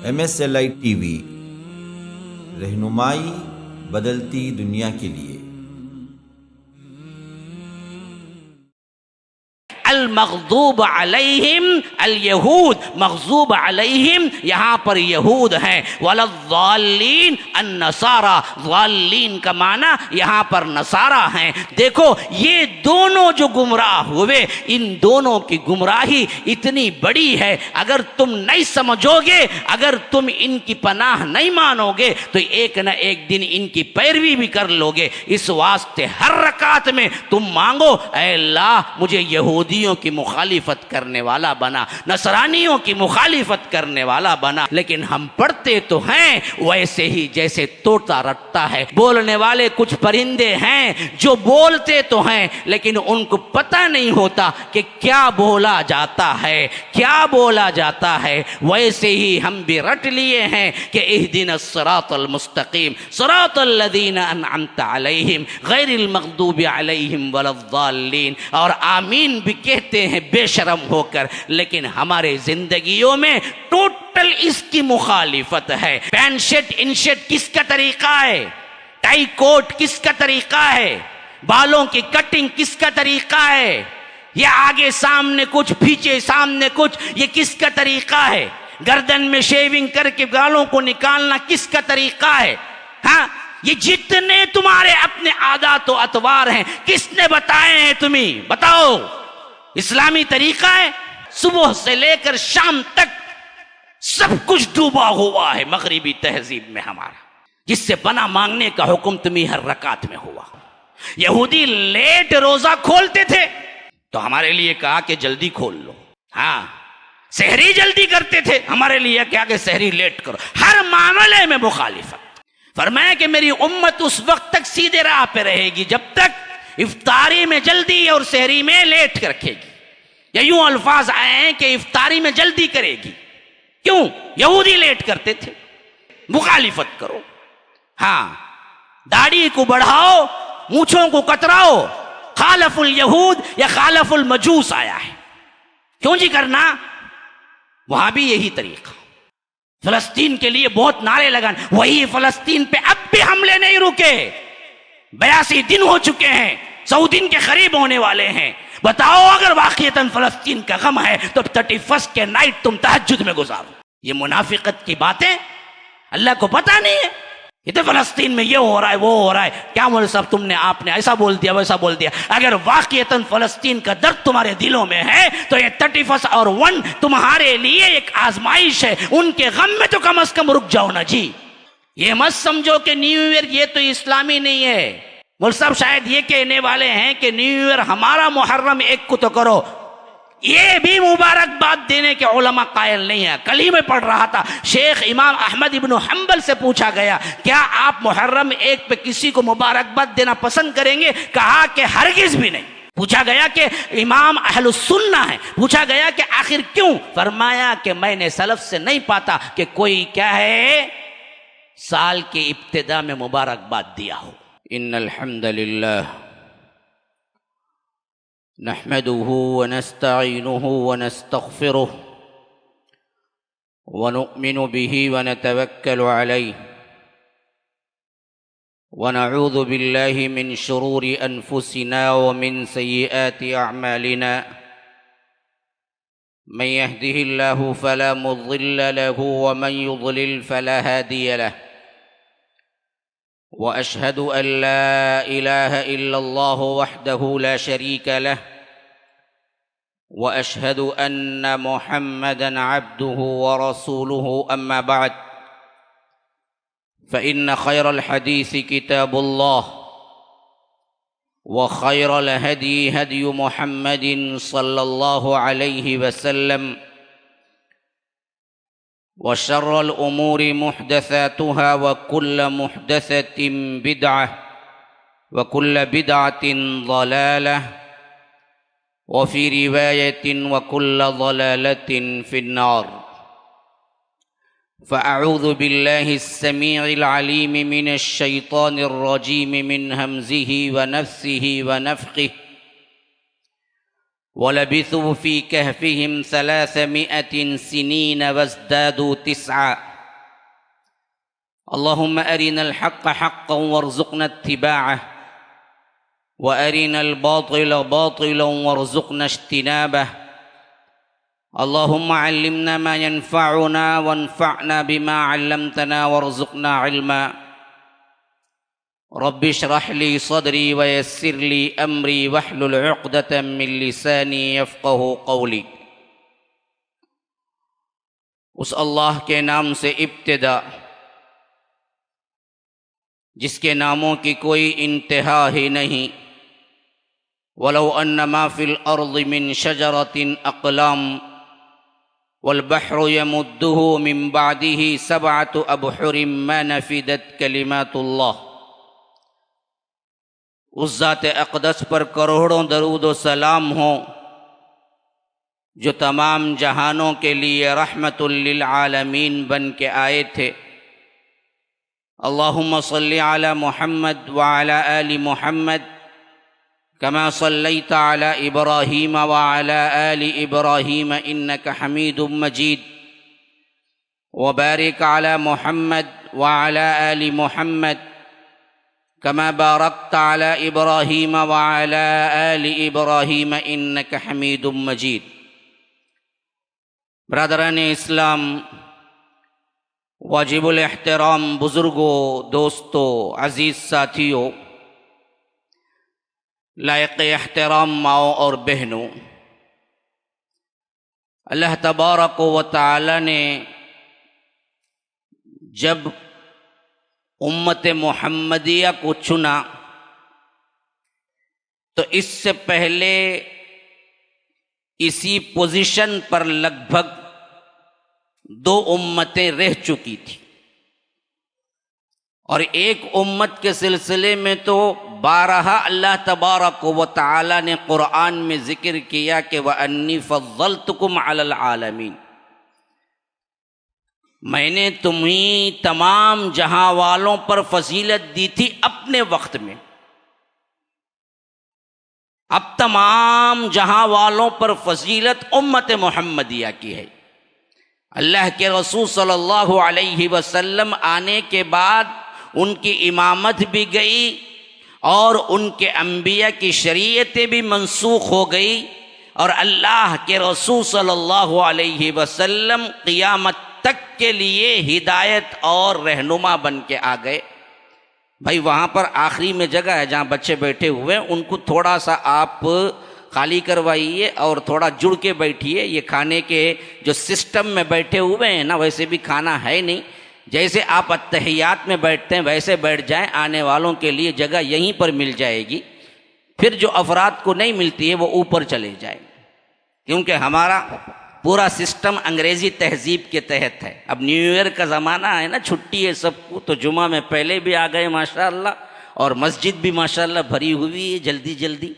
MSLI TV، رہنمائی بدلتی دنیا کے لیے۔ المغضوب علیہم الیہود، مغضوب علیہم یہاں پر یہود ہیں، وللضالین النصارى، ضالین کا معنی یہاں پر نصارہ ہیں۔ دیکھو یہ دونوں جو گمراہ ہوئے، ان دونوں کی گمراہی اتنی بڑی ہے، اگر تم نہیں سمجھو گے، اگر تم ان کی پناہ نہیں مانو گے تو ایک نہ ایک دن ان کی پیروی بھی کر لو گے۔ اس واسطے ہر رکعت میں تم مانگو، اے اللہ مجھے یہودیوں کی مخالفت کرنے والا بنا، نصرانیوں کی مخالفت کرنے والا بنا۔ لیکن ہم پڑھتے تو ہیں ویسے ہی جیسے طوطا رٹتا ہے۔ بولنے والے کچھ پرندے ہیں جو بولتے تو ہیں لیکن ان کو پتہ نہیں ہوتا کہ کیا بولا جاتا ہے، کیا بولا جاتا ہے۔ ویسے ہی ہم بھی رٹ لیے ہیں کہ اہدنا الصراط المستقیم صراط الذین انعمت علیہم غیر المغضوب علیہم ولا الضالین، اور آمین بھی کہتے ہیں بے شرم ہو کر، لیکن ہمارے زندگیوں میں ٹوٹل اس کی مخالفت ہے۔ پینٹ شرٹ ان شرٹ کس کا طریقہ ہے؟ ٹائی کوٹ کس کا طریقہ ہے؟ بالوں کی کٹنگ کس کا طریقہ ہے؟ یہ آگے سامنے کچھ پیچھے سامنے کچھ، یہ کس کا طریقہ ہے؟ گردن میں شیونگ کر کے بالوں کو نکالنا کس کا طریقہ ہے؟ ہاں، یہ جتنے تمہارے اپنے عادات و اطوار ہیں کس نے بتائے ہیں تمہیں؟ بتاؤ۔ اسلامی طریقہ ہے؟ صبح سے لے کر شام تک سب کچھ ڈوبا ہوا ہے مغربی تہذیب میں ہمارا، جس سے پناہ مانگنے کا حکم تمہیں ہر رکعت میں ہوا۔ یہودی لیٹ روزہ کھولتے تھے تو ہمارے لیے کہا کہ جلدی کھول لو۔ ہاں، سحری جلدی کرتے تھے، ہمارے لیے کیا کہ سحری لیٹ کرو۔ ہر معاملے میں مخالفت۔ فرمایا کہ میری امت اس وقت تک سیدھے راہ پہ رہے گی جب تک افطاری میں جلدی اور سحری میں لیٹ کر رکھے گی۔ یا یوں الفاظ آئے ہیں کہ افطاری میں جلدی کرے گی۔ کیوں؟ یہودی لیٹ کرتے تھے۔ مخالفت کرو۔ ہاں، داڑھی کو بڑھاؤ، مونچھوں کو کتراؤ۔ خالف الیہود یا خالف المجوس آیا ہے۔ کیوں جی کرنا؟ وہاں بھی یہی طریقہ۔ فلسطین کے لیے بہت نعرے لگان، وہی فلسطین پہ اب بھی حملے نہیں رکے۔ 82 دن ہو چکے ہیں، 100 دن کے قریب ہونے والے ہیں۔ بتاؤ اگر واقعتاً فلسطین کا غم ہے تو 31 کے نائٹ تم تہجد میں گزارو۔ یہ منافقت کی باتیں اللہ کو پتہ نہیں ہے؟ یہ تو فلسطین میں یہ ہو رہا ہے وہ ہو رہا ہے، کیا مول صاحب تم نے آپ نے ایسا بول دیا ویسا بول دیا۔ اگر واقعتاً فلسطین کا درد تمہارے دلوں میں ہے تو یہ 31 اور 1 تمہارے لیے ایک آزمائش ہے۔ ان کے غم میں تو کم از کم رک جاؤ نا جی۔ یہ مت سمجھو کہ نیو ایئر یہ تو اسلامی نہیں ہے۔ مول صاحب شاید یہ کہنے والے ہیں کہ نیو ایئر ہمارا محرم 1 کو تو کرو، یہ بھی مبارکباد دینے کے علماء قائل نہیں ہیں۔ کل ہی میں پڑھ رہا تھا، شیخ امام احمد ابن حنبل سے پوچھا گیا کیا آپ محرم 1 پہ کسی کو مبارکباد دینا پسند کریں گے؟ کہا کہ ہرگز بھی نہیں۔ پوچھا گیا کہ امام اہل السنہ ہیں، پوچھا گیا کہ آخر کیوں؟ فرمایا کہ میں نے سلف سے نہیں پاتا کہ کوئی کیا ہے سال کی ابتدا میں مبارکباد دیا ہو۔ ان الحمد للہ نحمده ونستعينه ونستغفره ونؤمن به ونتوكل عليه ونعوذ بالله من شرور أنفسنا ومن سيئات أعمالنا من يهده الله فلا مضل له ومن يضلل فلا هادي له وأشهد أن لا إله إلا الله وحده لا شريك له وأشهد أن محمدًا عبده ورسوله أما بعد فإن خير الحديث كتاب الله وخير الهدي هدي محمد صلى الله عليه وسلم وشر الأمور محدثاتها وكل محدثة بدعة وكل بدعة ضلالة وفي رواية وكل ضلالة في النار فأعوذ بالله السميع العليم من الشيطان الرجيم من همزه ونفثه ونفخه ولبثوا في كهفهم 300 سنين وازدادوا 9 اللهم أرنا الحق حقا وارزقنا اتباعه وأرنا الباطل باطلا وارزقنا اجتنابه اللهم علمنا ما ينفعنا وانفعنا بما علمتنا وارزقنا علما رب اشرح لي صدري ويسر لي أمري واحلل عقدة من لساني يفقه قولي۔ اس اللہ کے نام سے ابتدا جس کے ناموں کی کوئی انتہا ہی نہیں۔ وَلَوْ أَنَّ مَا فِي الْأَرْضِ مِن شَجَرَةٍ أَقْلَامٌ وَالْبَحْرُ يَمُدُّهُ مِن بَعْدِهِ سَبْعَةُ أَبْحُرٍ مَا نَفِدَتْ كَلِمَاتُ اللَّهِ۔ اس ذات اقدس پر کروڑوں درود و سلام ہوں جو تمام جہانوں کے لیے رحمت للعالمین بن کے آئے تھے۔ اللہم صلی علی محمد وعلی آل محمد كما صليت على إبراهيم وعلى آل إبراهيم إنك حميد مجيد وبارك على محمد وعلى آل محمد كما باركت على إبراهيم وعلى آل إبراهيم إنك حميد مجيد۔ برادران اسلام، واجب الاحترام بزرگوں، دوستوں، عزیز ساتھیوں، لائق احترام ماؤں اور بہنوں، اللہ تبارک و تعالی نے جب امت محمدیہ کو چنا تو اس سے پہلے اسی پوزیشن پر لگ بھگ 2 امتیں رہ چکی تھی، اور ایک امت کے سلسلے میں تو بارہا اللہ تبارک و تعالی نے قرآن میں ذکر کیا کہ وَأَنِّي فَضَّلْتُكُمْ عَلَى الْعَالَمِينَ، میں نے تمہیں تمام جہاں والوں پر فضیلت دی تھی اپنے وقت میں، اب تمام جہاں والوں پر فضیلت امت محمدیہ کی ہے۔ اللہ کے رسول صلی اللہ علیہ وسلم آنے کے بعد ان کی امامت بھی گئی اور ان کے انبیاء کی شریعتیں بھی منسوخ ہو گئی، اور اللہ کے رسول صلی اللہ علیہ وسلم قیامت تک کے لیے ہدایت اور رہنما بن کے آ گئے۔ بھائی وہاں پر آخری میں جگہ ہے جہاں بچے بیٹھے ہوئے ہیں، ان کو تھوڑا سا آپ خالی کروائیے اور تھوڑا جڑ کے بیٹھیے۔ یہ کھانے کے جو سسٹم میں بیٹھے ہوئے ہیں نا، ویسے بھی کھانا ہے نہیں، جیسے آپ اتحیات میں بیٹھتے ہیں ویسے بیٹھ جائیں، آنے والوں کے لیے جگہ یہیں پر مل جائے گی۔ پھر جو افراد کو نہیں ملتی ہے وہ اوپر چلے جائیں، کیونکہ ہمارا پورا سسٹم انگریزی تہذیب کے تحت ہے۔ اب نیو ایئر کا زمانہ ہے نا، چھٹی ہے سب کو، تو جمعہ میں پہلے بھی آ گئے ماشاءاللہ، اور مسجد بھی ماشاءاللہ بھری ہوئی ہے جلدی جلدی۔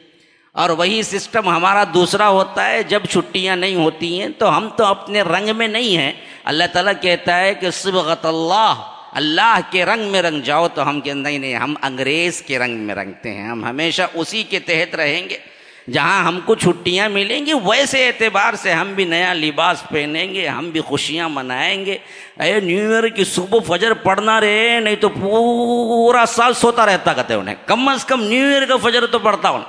اور وہی سسٹم ہمارا دوسرا ہوتا ہے، جب چھٹیاں نہیں ہوتی ہیں تو ہم تو اپنے رنگ میں نہیں ہیں۔ اللہ تعالیٰ کہتا ہے کہ صبغۃ اللہ، اللہ کے رنگ میں رنگ جاؤ، تو ہم کہ نہیں، ہم انگریز کے رنگ میں رنگتے ہیں، ہم ہمیشہ اسی کے تحت رہیں گے۔ جہاں ہم کو چھٹیاں ملیں گی ویسے اعتبار سے ہم بھی نیا لباس پہنیں گے، ہم بھی خوشیاں منائیں گے۔ اے نیو ایئر کی صبح فجر پڑھنا رہے، نہیں تو پورا سال سوتا رہتا کہتے انہیں، کم از کم نیو ایئر کا فجر تو پڑھتا ہوں۔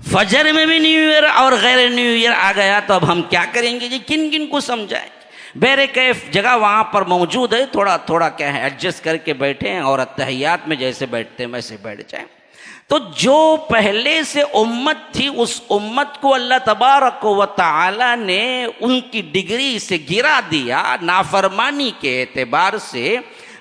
فجر میں بھی نیو ایئر اور غیر نیو ایئر آ گیا تو اب ہم کیا کریں گے جی، کن کن کو سمجھائیں؟ بہر کیف جگہ وہاں پر موجود ہے، تھوڑا تھوڑا کیا ہے ایڈجسٹ کر کے بیٹھیں، اور اتحیات میں جیسے بیٹھتے ہیں ویسے بیٹھ جائیں۔ تو جو پہلے سے امت تھی اس امت کو اللہ تبارک و تعالی نے ان کی ڈگری سے گرا دیا نافرمانی کے اعتبار سے،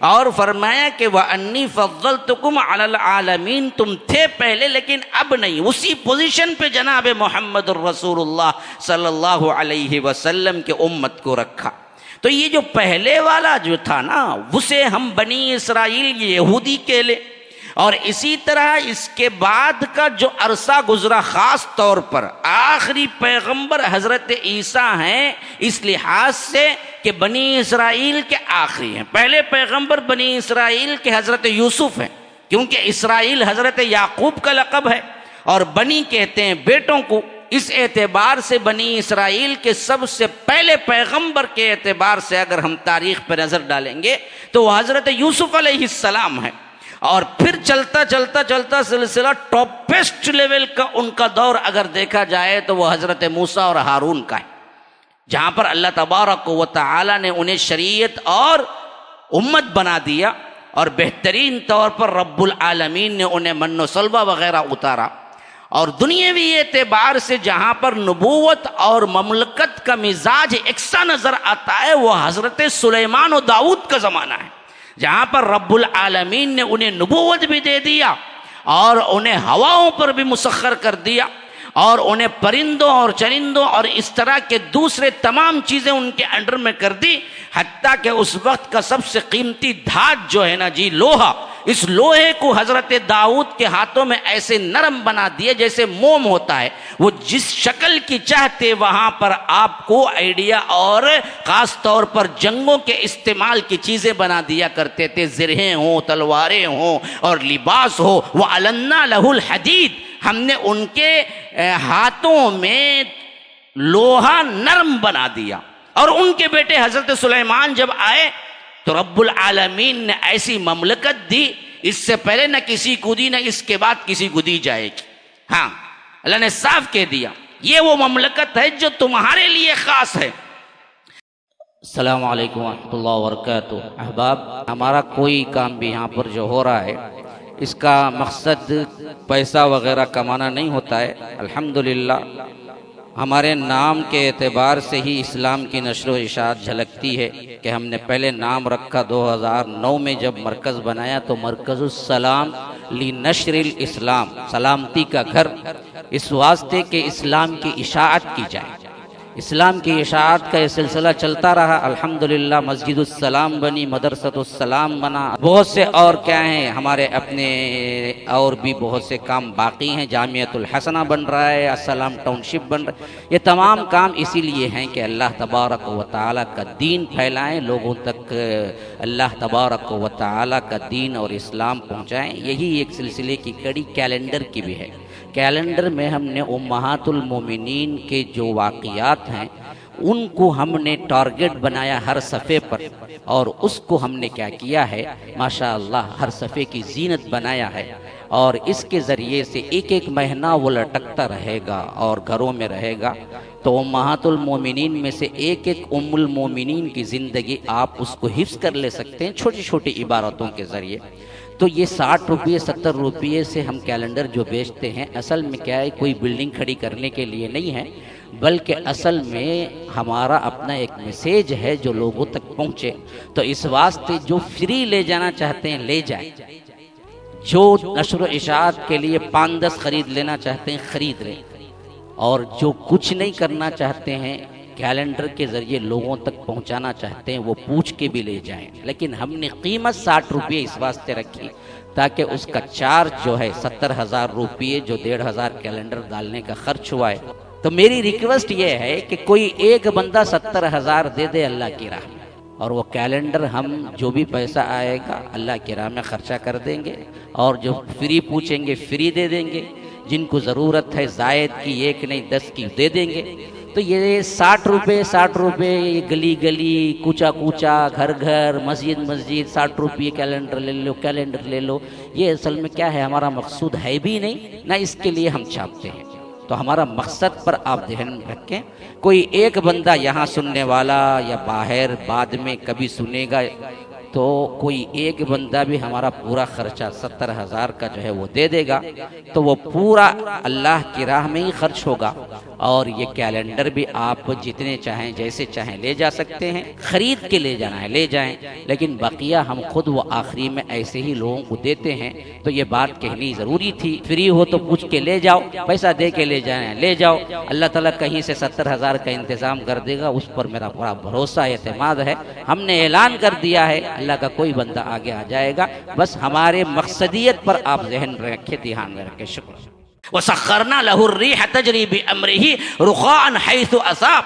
اور فرمایا کہ وَأَنِّي فَضَّلْتُكُمْ عَلَى الْعَالَمِينَ، تم تھے پہلے لیکن اب نہیں۔ اسی پوزیشن پہ جناب محمد الرسول اللہ صلی اللہ علیہ وسلم کے امت کو رکھا۔ تو یہ جو پہلے والا جو تھا نا، اسے ہم بنی اسرائیل یہودی کہہ لیں، اور اسی طرح اس کے بعد کا جو عرصہ گزرا، خاص طور پر آخری پیغمبر حضرت عیسیٰ ہیں، اس لحاظ سے کہ بنی اسرائیل کے آخری ہیں۔ پہلے پیغمبر بنی اسرائیل کے حضرت یوسف ہیں، کیونکہ اسرائیل حضرت یعقوب کا لقب ہے، اور بنی کہتے ہیں بیٹوں کو، اس اعتبار سے بنی اسرائیل کے سب سے پہلے پیغمبر کے اعتبار سے اگر ہم تاریخ پہ نظر ڈالیں گے تو وہ حضرت یوسف علیہ السلام ہے، اور پھر چلتا چلتا چلتا سلسلہ ٹاپسٹ لیول کا ان کا دور اگر دیکھا جائے تو وہ حضرت موسیٰ اور ہارون کا ہے، جہاں پر اللہ تبارک و تعالی نے انہیں شریعت اور امت بنا دیا، اور بہترین طور پر رب العالمین نے انہیں من و سلوہ وغیرہ اتارا، اور دنیاوی اعتبار سے جہاں پر نبوت اور مملکت کا مزاج یکساں نظر آتا ہے وہ حضرت سلیمان و داؤد کا زمانہ ہے، جہاں پر رب العالمین نے انہیں نبوت بھی دے دیا اور انہیں ہواؤں پر بھی مسخر کر دیا، اور انہیں پرندوں اور چرندوں اور اس طرح کے دوسرے تمام چیزیں ان کے انڈر میں کر دی، حتیٰ کہ اس وقت کا سب سے قیمتی دھات جو ہے نا جی لوہا، اس لوہے کو حضرت داؤد کے ہاتھوں میں ایسے نرم بنا دیے جیسے موم ہوتا ہے، وہ جس شکل کی چاہتے وہاں پر آپ کو آئیڈیا اور خاص طور پر جنگوں کے استعمال کی چیزیں بنا دیا کرتے تھے، زرہیں ہوں، تلواریں ہوں اور لباس ہو، وَأَلَنَّا لَهُ الْحَدِيدِ، ہم نے ان کے ہاتھوں میں لوہا نرم بنا دیا۔ اور ان کے بیٹے حضرت سلیمان جب آئے تو رب العالمین نے ایسی مملکت دی، اس سے پہلے نہ کسی کو دی نہ اس کے بعد کسی کو دی جائے گی۔ ہاں، اللہ نے صاف کہہ دیا یہ وہ مملکت ہے جو تمہارے لیے خاص ہے۔ السلام علیکم ورحمۃ اللہ وبرکاتہ۔ احباب، ہمارا کوئی کام بھی یہاں پر جو ہو رہا ہے اس کا مقصد پیسہ وغیرہ کمانا نہیں ہوتا ہے۔ الحمدللہ ہمارے نام کے اعتبار سے ہی اسلام کی نشر و اشاعت جھلکتی ہے کہ ہم نے پہلے نام رکھا 2009 میں جب مرکز بنایا تو مرکز السلام لنشر الاسلام، سلامتی کا گھر، اس واسطے کہ اسلام کی اشاعت کی جائے۔ اسلام کی اشاعت کا یہ سلسلہ چلتا رہا، الحمدللہ مسجد السلام بنی، مدرسۃ السلام بنا، بہت سے اور کیا ہیں ہمارے اپنے اور بھی بہت سے کام باقی ہیں، جامعۃ الحسنہ بن رہا ہے، السلام ٹاؤن شپ بن رہا ہے۔ یہ تمام کام اسی لیے ہیں کہ اللہ تبارک و تعالیٰ کا دین پھیلائیں، لوگوں تک اللہ تبارک و تعالیٰ کا دین اور اسلام پہنچائیں۔ یہی ایک سلسلے کی کڑی کیلنڈر کی بھی ہے۔ کیلنڈر میں ہم نے امہات المومنین کے جو واقعات ہیں ان کو ہم نے ٹارگٹ بنایا ہر صفحے پر، اور اس کو ہم نے کیا کیا ہے، ماشاءاللہ ہر صفحے کی زینت بنایا ہے، اور اس کے ذریعے سے ایک ایک مہینہ وہ لٹکتا رہے گا اور گھروں میں رہے گا۔ تو امہات المومنین میں سے ایک ایک ام المومنین کی زندگی آپ اس کو حفظ کر لے سکتے ہیں چھوٹی چھوٹی عبارتوں کے ذریعے۔ تو یہ 60 روپے 70 روپے سے ہم کیلنڈر جو بیچتے ہیں، اصل میں کیا ہے، کوئی بلڈنگ کھڑی کرنے کے لیے نہیں ہے، بلکہ اصل میں ہمارا اپنا ایک میسیج ہے جو لوگوں تک پہنچے۔ تو اس واسطے جو فری لے جانا چاہتے ہیں لے جائیں، جو نشر و اشاعت کے لیے 5-10 خرید لینا چاہتے ہیں خرید لیں، اور جو کچھ نہیں کرنا چاہتے ہیں کیلنڈر کے ذریعے لوگوں تک پہنچانا چاہتے ہیں وہ پوچھ کے بھی لے جائیں۔ لیکن ہم نے قیمت 60 روپے اس واسطے رکھی تاکہ اس کا چارج جو ہے 70,000 روپے جو 1,500 کیلنڈر ڈالنے کا خرچ ہوا ہے۔ تو میری ریکویسٹ یہ ہے کہ کوئی ایک بندہ 70,000 دے دے اللہ کی راہ میں، اور وہ کیلنڈر ہم جو بھی پیسہ آئے گا اللہ کی راہ میں خرچہ کر دیں گے، اور جو فری پوچھیں گے فری دے دیں گے، جن کو ضرورت ہے زائد کی 1 نہیں 10 کی دے دیں گے۔ تو یہ 60 روپے یہ گلی گلی کوچا کوچا گھر گھر مسجد 60 روپے کیلنڈر لے لو، یہ اصل میں کیا ہے، ہمارا مقصود ہے بھی نہیں، نہ اس کے لیے ہم چھاپتے ہیں۔ تو ہمارا مقصد پر آپ ذہن میں رکھیں، کوئی ایک بندہ یہاں سننے والا یا باہر بعد میں کبھی سنے گا، تو کوئی ایک بندہ بھی ہمارا پورا خرچہ 70,000 کا جو ہے وہ دے دے گا، تو وہ پورا اللہ کی راہ میں ہی خرچ ہوگا۔ اور یہ کیلنڈر بھی آپ جتنے چاہیں جیسے چاہیں لے جا سکتے ہیں، خرید کے لے جانا ہے لے جائیں، لیکن بقیہ ہم خود وہ آخری میں ایسے ہی لوگوں کو دیتے ہیں۔ تو یہ بات کہنی ضروری تھی، فری ہو تو پوچھ کے لے جاؤ، پیسہ دے کے لے جائیں لے جاؤ، اللہ تعالیٰ کہیں سے 70,000 کا انتظام کر دے گا، اس پر میرا بڑا بھروسہ اعتماد ہے۔ ہم نے اعلان کر دیا ہے، اللہ کا کوئی بندہ آگے آ جائے گا، بس ہمارے مقصدیت پر آپ ذہن رکھیں، دھیان میں رکھیں۔ شکر۔ وَسَخَّرْنَا لَهُ الرِّيحَ تَجْرِي بِأَمْرِهِ رُخَاءً حَيْثُ أَصَابَ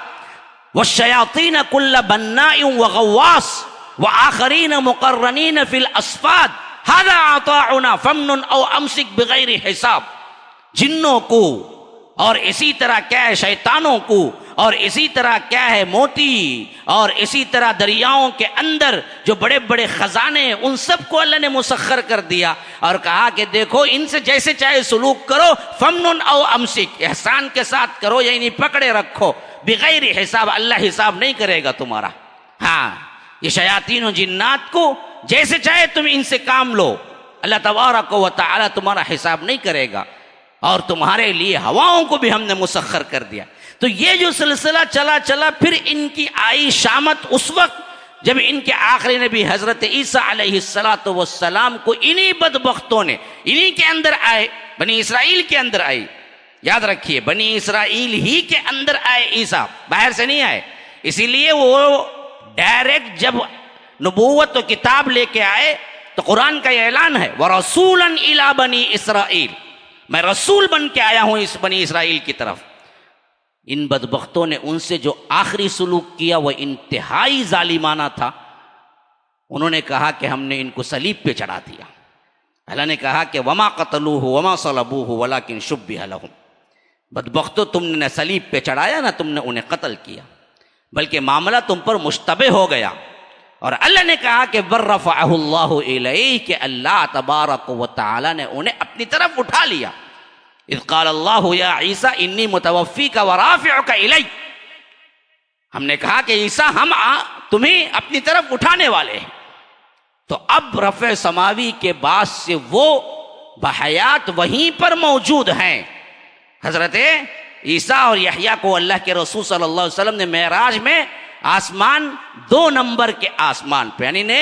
وَالشَّيَاطِينَ كُلَّ بَنَّاءٍ وَغَوَّاصٍ وَآخَرِينَ مُقَرَّنِينَ فِي الْأَصْفَادِ هَذَا عَطَاؤُنَا فَامْنُنْ أَوْ أَمْسِكْ بِغَيْرِ حِسَابٍ۔ جنوں کو اور اسی طرح کیا ہے شیطانوں کو، اور اسی طرح کیا ہے موتی، اور اسی طرح دریاؤں کے اندر جو بڑے بڑے خزانے، ان سب کو اللہ نے مسخر کر دیا، اور کہا کہ دیکھو ان سے جیسے چاہے سلوک کرو، فمنن او امسک، احسان کے ساتھ کرو یعنی پکڑے رکھو، بغیر حساب، اللہ حساب نہیں کرے گا تمہارا۔ ہاں یہ شیاطین و جنات کو جیسے چاہے تم ان سے کام لو، اللہ تبارک و تعالی تمہارا حساب نہیں کرے گا، اور تمہارے لیے ہواؤں کو بھی ہم نے مسخر کر دیا۔ تو یہ جو سلسلہ چلا چلا، پھر ان کی آئی شامت اس وقت جب ان کے آخری نبی حضرت عیسیٰ علیہ السلام کو انہی بدبختوں نے، انہی کے اندر آئے، بنی اسرائیل کے اندر آئے، یاد رکھیے بنی اسرائیل ہی کے اندر آئے عیسیٰ، باہر سے نہیں آئے۔ اسی لیے وہ ڈائریکٹ جب نبوت و کتاب لے کے آئے تو قرآن کا یہ اعلان ہے وَرَسُولًا إِلَىٰ بَنِي إِسْرَائِيل، میں رسول بن کے آیا ہوں اس بنی اسرائیل کی طرف۔ ان بدبختوں نے ان سے جو آخری سلوک کیا وہ انتہائی ظالمانہ تھا۔ انہوں نے کہا کہ ہم نے ان کو صلیب پہ چڑھا دیا۔ اللہ نے کہا کہ وما قتلوہ وما صلبوہ ولکن شبہ لہم، بدبختوں تم نے نہ صلیب پہ چڑھایا نہ تم نے انہیں قتل کیا، بلکہ معاملہ تم پر مشتبہ ہو گیا۔ اور اللہ نے کہا کہ برفعہ اللہ الیہ، کہ اللہ تبارک و تعالی نے انہیں اپنی طرف اٹھا لیا۔ اذ قال اللہ یا عیسیٰ انی متوفیک ورافعک الی، ہم نے کہا کہ عیسیٰ ہم تمہیں اپنی طرف اٹھانے والے ہیں۔ تو اب رفع سماوی کے بعد سے وہ بحیات وہیں پر موجود ہیں۔ حضرت عیسیٰ اور یحییٰ کو اللہ کے رسول صلی اللہ علیہ وسلم نے معراج میں آسمان 2 نمبر کے آسمان پہ، یعنی نے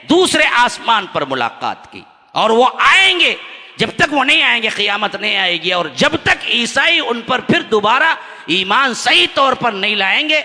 دوسرے آسمان پر ملاقات کی، اور وہ آئیں گے، جب تک وہ نہیں آئیں گے قیامت نہیں آئے گی، اور جب تک عیسائی ان پر پھر دوبارہ ایمان صحیح طور پر نہیں لائیں گے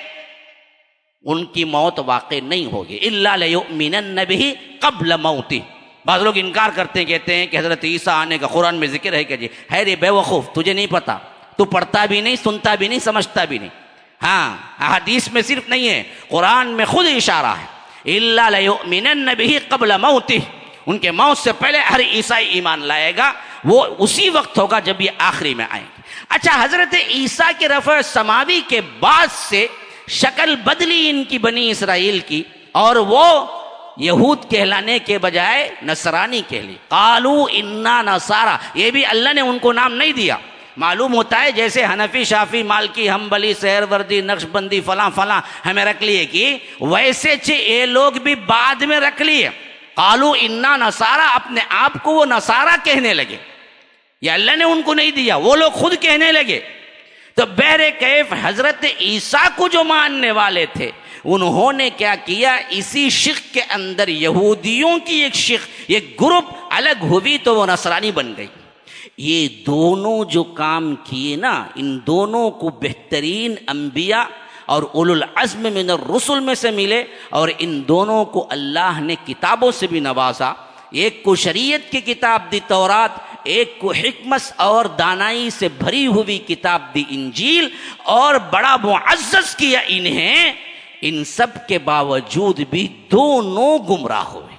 ان کی موت واقع نہیں ہوگی۔ الا لیؤمنن بہ قبل موتہ۔ بعض لوگ انکار کرتے ہیں، کہتے ہیں کہ حضرت عیسیٰ آنے کا قرآن میں ذکر ہے کہ جی ہے رے بے وقوف، تجھے نہیں پتا، تو پڑھتا بھی نہیں، سنتا بھی نہیں، سمجھتا بھی نہیں۔ ہاں حدیث میں صرف نہیں ہے، قرآن میں خود اشارہ ہے الا لیؤمنن بہ قبل موتہ، ان کے موت سے پہلے ہر عیسائی ایمان لائے گا، وہ اسی وقت ہوگا جب یہ آخری میں آئیں گے۔ اچھا، حضرت عیسیٰ کے رفع سماوی کے بعد سے شکل بدلی ان کی بنی اسرائیل کی، اور وہ یہود کہلانے کے بجائے نصرانی کہلی، قالوا انا نصارى، یہ بھی اللہ نے ان کو نام نہیں دیا۔ معلوم ہوتا ہے جیسے حنفی، شافی، مالکی، حنبلی، سہروردی، نقشبندی، فلاں فلاں ہمیں رکھ لیے کہ ویسے یہ لوگ بھی بعد میں رکھ لیے، قالوا انا نصارى، اپنے آپ کو وہ نصارہ کہنے لگے، یہ اللہ نے ان کو نہیں دیا، وہ لوگ خود کہنے لگے۔ تو بہرکیف حضرت عیسیٰ کو جو ماننے والے تھے انہوں نے کیا کیا، اسی شق کے اندر یہودیوں کی ایک شق، ایک گروپ الگ ہوئی تو وہ نصرانی بن گئی۔ یہ دونوں جو کام کیے نا، ان دونوں کو بہترین انبیاء اور اولو العزم من الرسل میں سے ملے، اور ان دونوں کو اللہ نے کتابوں سے بھی نوازا۔ ایک کو شریعت کی کتاب دی تورات، ایک کو حکمت اور دانائی سے بھری ہوئی کتاب دی انجیل، اور بڑا معزز کیا انہیں۔ ان سب کے باوجود بھی دونوں گمراہ ہوئے،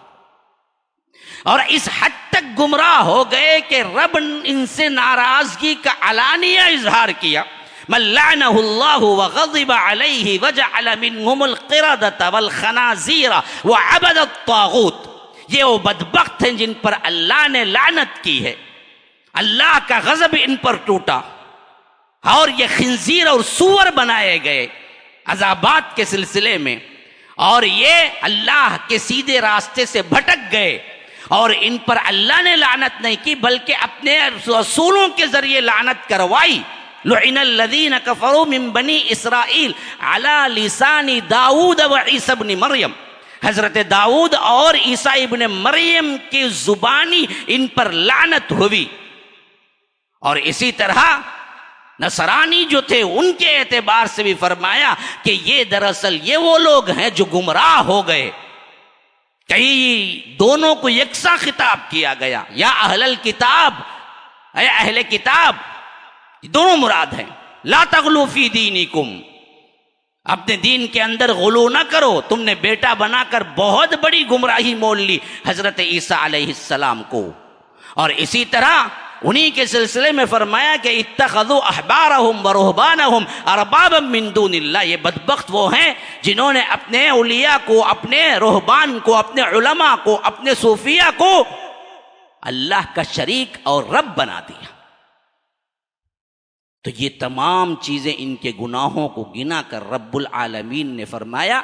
اور اس حد تک گمراہ ہو گئے کہ رب ان سے ناراضگی کا علانیہ اظہار کیا۔ من لعنہ اللہ وغضب علیہ وجعل منہم القردۃ والخنازیر وعبد الطاغوت، یہ وہ بدبخت ہیں جن پر اللہ نے لعنت کی ہے، اللہ کا غضب ان پر ٹوٹا، اور یہ خنزیر اور سور بنائے گئے عذابات کے سلسلے میں، اور یہ اللہ کے سیدھے راستے سے بھٹک گئے، اور ان پر اللہ نے لعنت نہیں کی بلکہ اپنے رسولوں کے ذریعے لعنت کروائی۔ لعن الذین کفروا من بنی اسرائیل علی لسان داؤد و عیسیٰ ابن مریم، حضرت داؤد اور عیسیٰ ابن مریم کی زبانی ان پر لعنت ہوئی۔ اور اسی طرح نصرانی جو تھے ان کے اعتبار سے بھی فرمایا کہ یہ دراصل یہ وہ لوگ ہیں جو گمراہ ہو گئے۔ کئی دونوں کو یکساں خطاب کیا گیا، یا اہل الکتاب، اے اہل کتاب، دونوں مراد ہیں۔ لا تغلو فی دینکم، اپنے دین کے اندر غلو نہ کرو، تم نے بیٹا بنا کر بہت بڑی گمراہی مول لی حضرت عیسیٰ علیہ السلام کو۔ اور اسی طرح انہی کے سلسلے میں فرمایا کہ اتخذوا احبارہم ورہبانہم اربابا من دون اللہ، یہ بدبخت وہ ہیں جنہوں نے اپنے اولیاء کو، اپنے رہبان کو، اپنے علماء کو، اپنے صوفیاء کو اللہ کا شریک اور رب بنا دیا۔ تو یہ تمام چیزیں ان کے گناہوں کو گنا کر رب العالمین نے فرمایا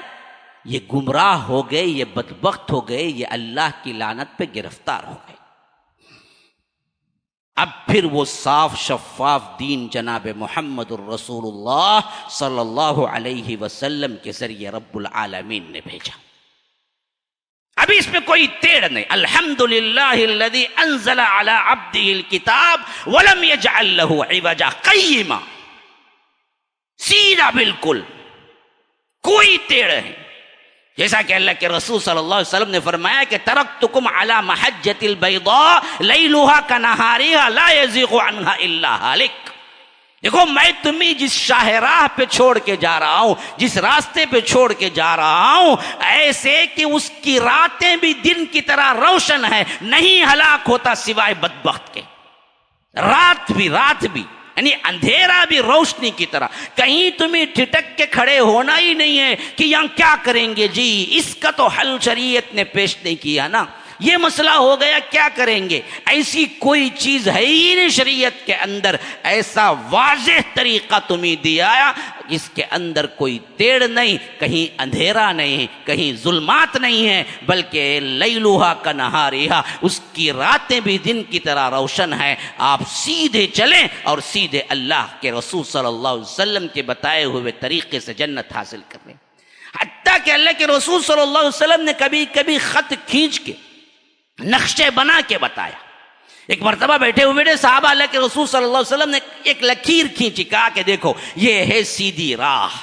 یہ گمراہ ہو گئے، یہ بدبخت ہو گئے، یہ اللہ کی لعنت پہ گرفتار ہو گئے۔ اب پھر وہ صاف شفاف دین جناب محمد الرسول اللہ صلی اللہ علیہ وسلم کے ذریعے رب العالمین نے بھیجا۔ ابھی اس میں کوئی ٹیڑھ نہیں۔ الحمدللہ الذی انزل علی عبدہ الکتاب ولم یجعل لہ عوجا، قیما، سیدھا بالکل، کوئی ٹیڑھ نہیں۔ جیسا کہ اللہ کے رسول صلی اللہ علیہ وسلم نے فرمایا کہ ترکتکم علی محجۃ البیضاء لیلھا کنہارھا لا یزیغ عنھا الا ہالک۔ دیکھو میں تمہیں جس شاہراہ پہ چھوڑ کے جا رہا ہوں، جس راستے پہ چھوڑ کے جا رہا ہوں، ایسے کہ اس کی راتیں بھی دن کی طرح روشن ہے، نہیں ہلاک ہوتا سوائے بدبخت کے۔ رات بھی یعنی اندھیرا بھی روشنی کی طرح، کہیں تمہیں ٹھٹک کے کھڑے ہونا ہی نہیں ہے کہ یہاں کیا کریں گے جی، اس کا تو حل شریعت نے پیش نہیں کیا نا، یہ مسئلہ ہو گیا کیا کریں گے، ایسی کوئی چیز ہے ہی نہیں شریعت کے اندر۔ ایسا واضح طریقہ تمہیں دیا جس کے اندر کوئی ٹیڑھ نہیں، کہیں اندھیرا نہیں، کہیں ظلمات نہیں ہے، بلکہ لیلھا کنہارھا، اس کی راتیں بھی دن کی طرح روشن ہیں۔ آپ سیدھے چلیں اور سیدھے اللہ کے رسول صلی اللہ علیہ وسلم کے بتائے ہوئے طریقے سے جنت حاصل کر لیں۔ حتیٰ کہ اللہ کے رسول صلی اللہ علیہ وسلم نے کبھی کبھی خط کھینچ کے، نقشے بنا کے بتایا۔ ایک مرتبہ بیٹھے ہوئے صحابہ اللہ کے رسول صلی اللہ علیہ وسلم نے ایک لکیر کھینچی، کہا کہ دیکھو یہ ہے سیدھی راہ،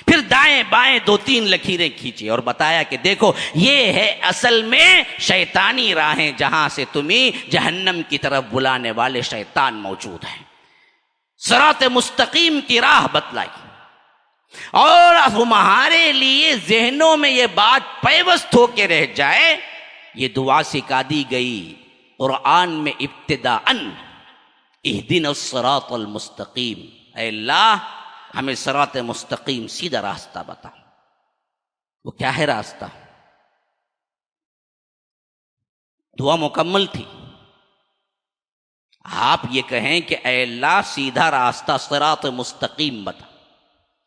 پھر دائیں بائیں 2-3 لکیریں کھینچی اور بتایا کہ دیکھو یہ ہے اصل میں شیطانی راہیں، جہاں سے تمہیں جہنم کی طرف بلانے والے شیطان موجود ہیں۔ صراط مستقیم کی راہ بتلائی، اور تمہارے لیے ذہنوں میں یہ بات پیوست ہو کے رہ جائے، یہ دعا سکھا دی گئی قرآن میں ابتداءً، اہدنا الصراط المستقیم، اے اللہ ہمیں صراط مستقیم سیدھا راستہ بتا۔ وہ کیا ہے راستہ؟ دعا مکمل تھی۔ آپ یہ کہیں کہ اے اللہ سیدھا راستہ صراط مستقیم بتا۔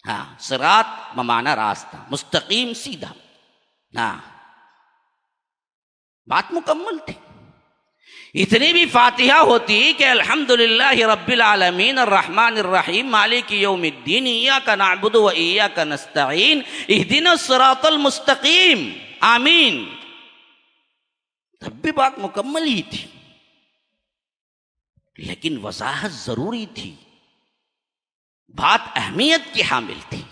ہاں، صراط بمعنی راستہ، مستقیم سیدھا، ہاں بات مکمل تھی۔ اتنی بھی فاتحہ ہوتی کہ الحمدللہ رب العالمین الرحمن الرحیم مالک یوم الدین ایاک نعبد و ایاک نستعین اہدنا الصراط المستقیم، آمین، تب بھی بات مکمل ہی تھی، لیکن وضاحت ضروری تھی، بات اہمیت کی حامل تھی۔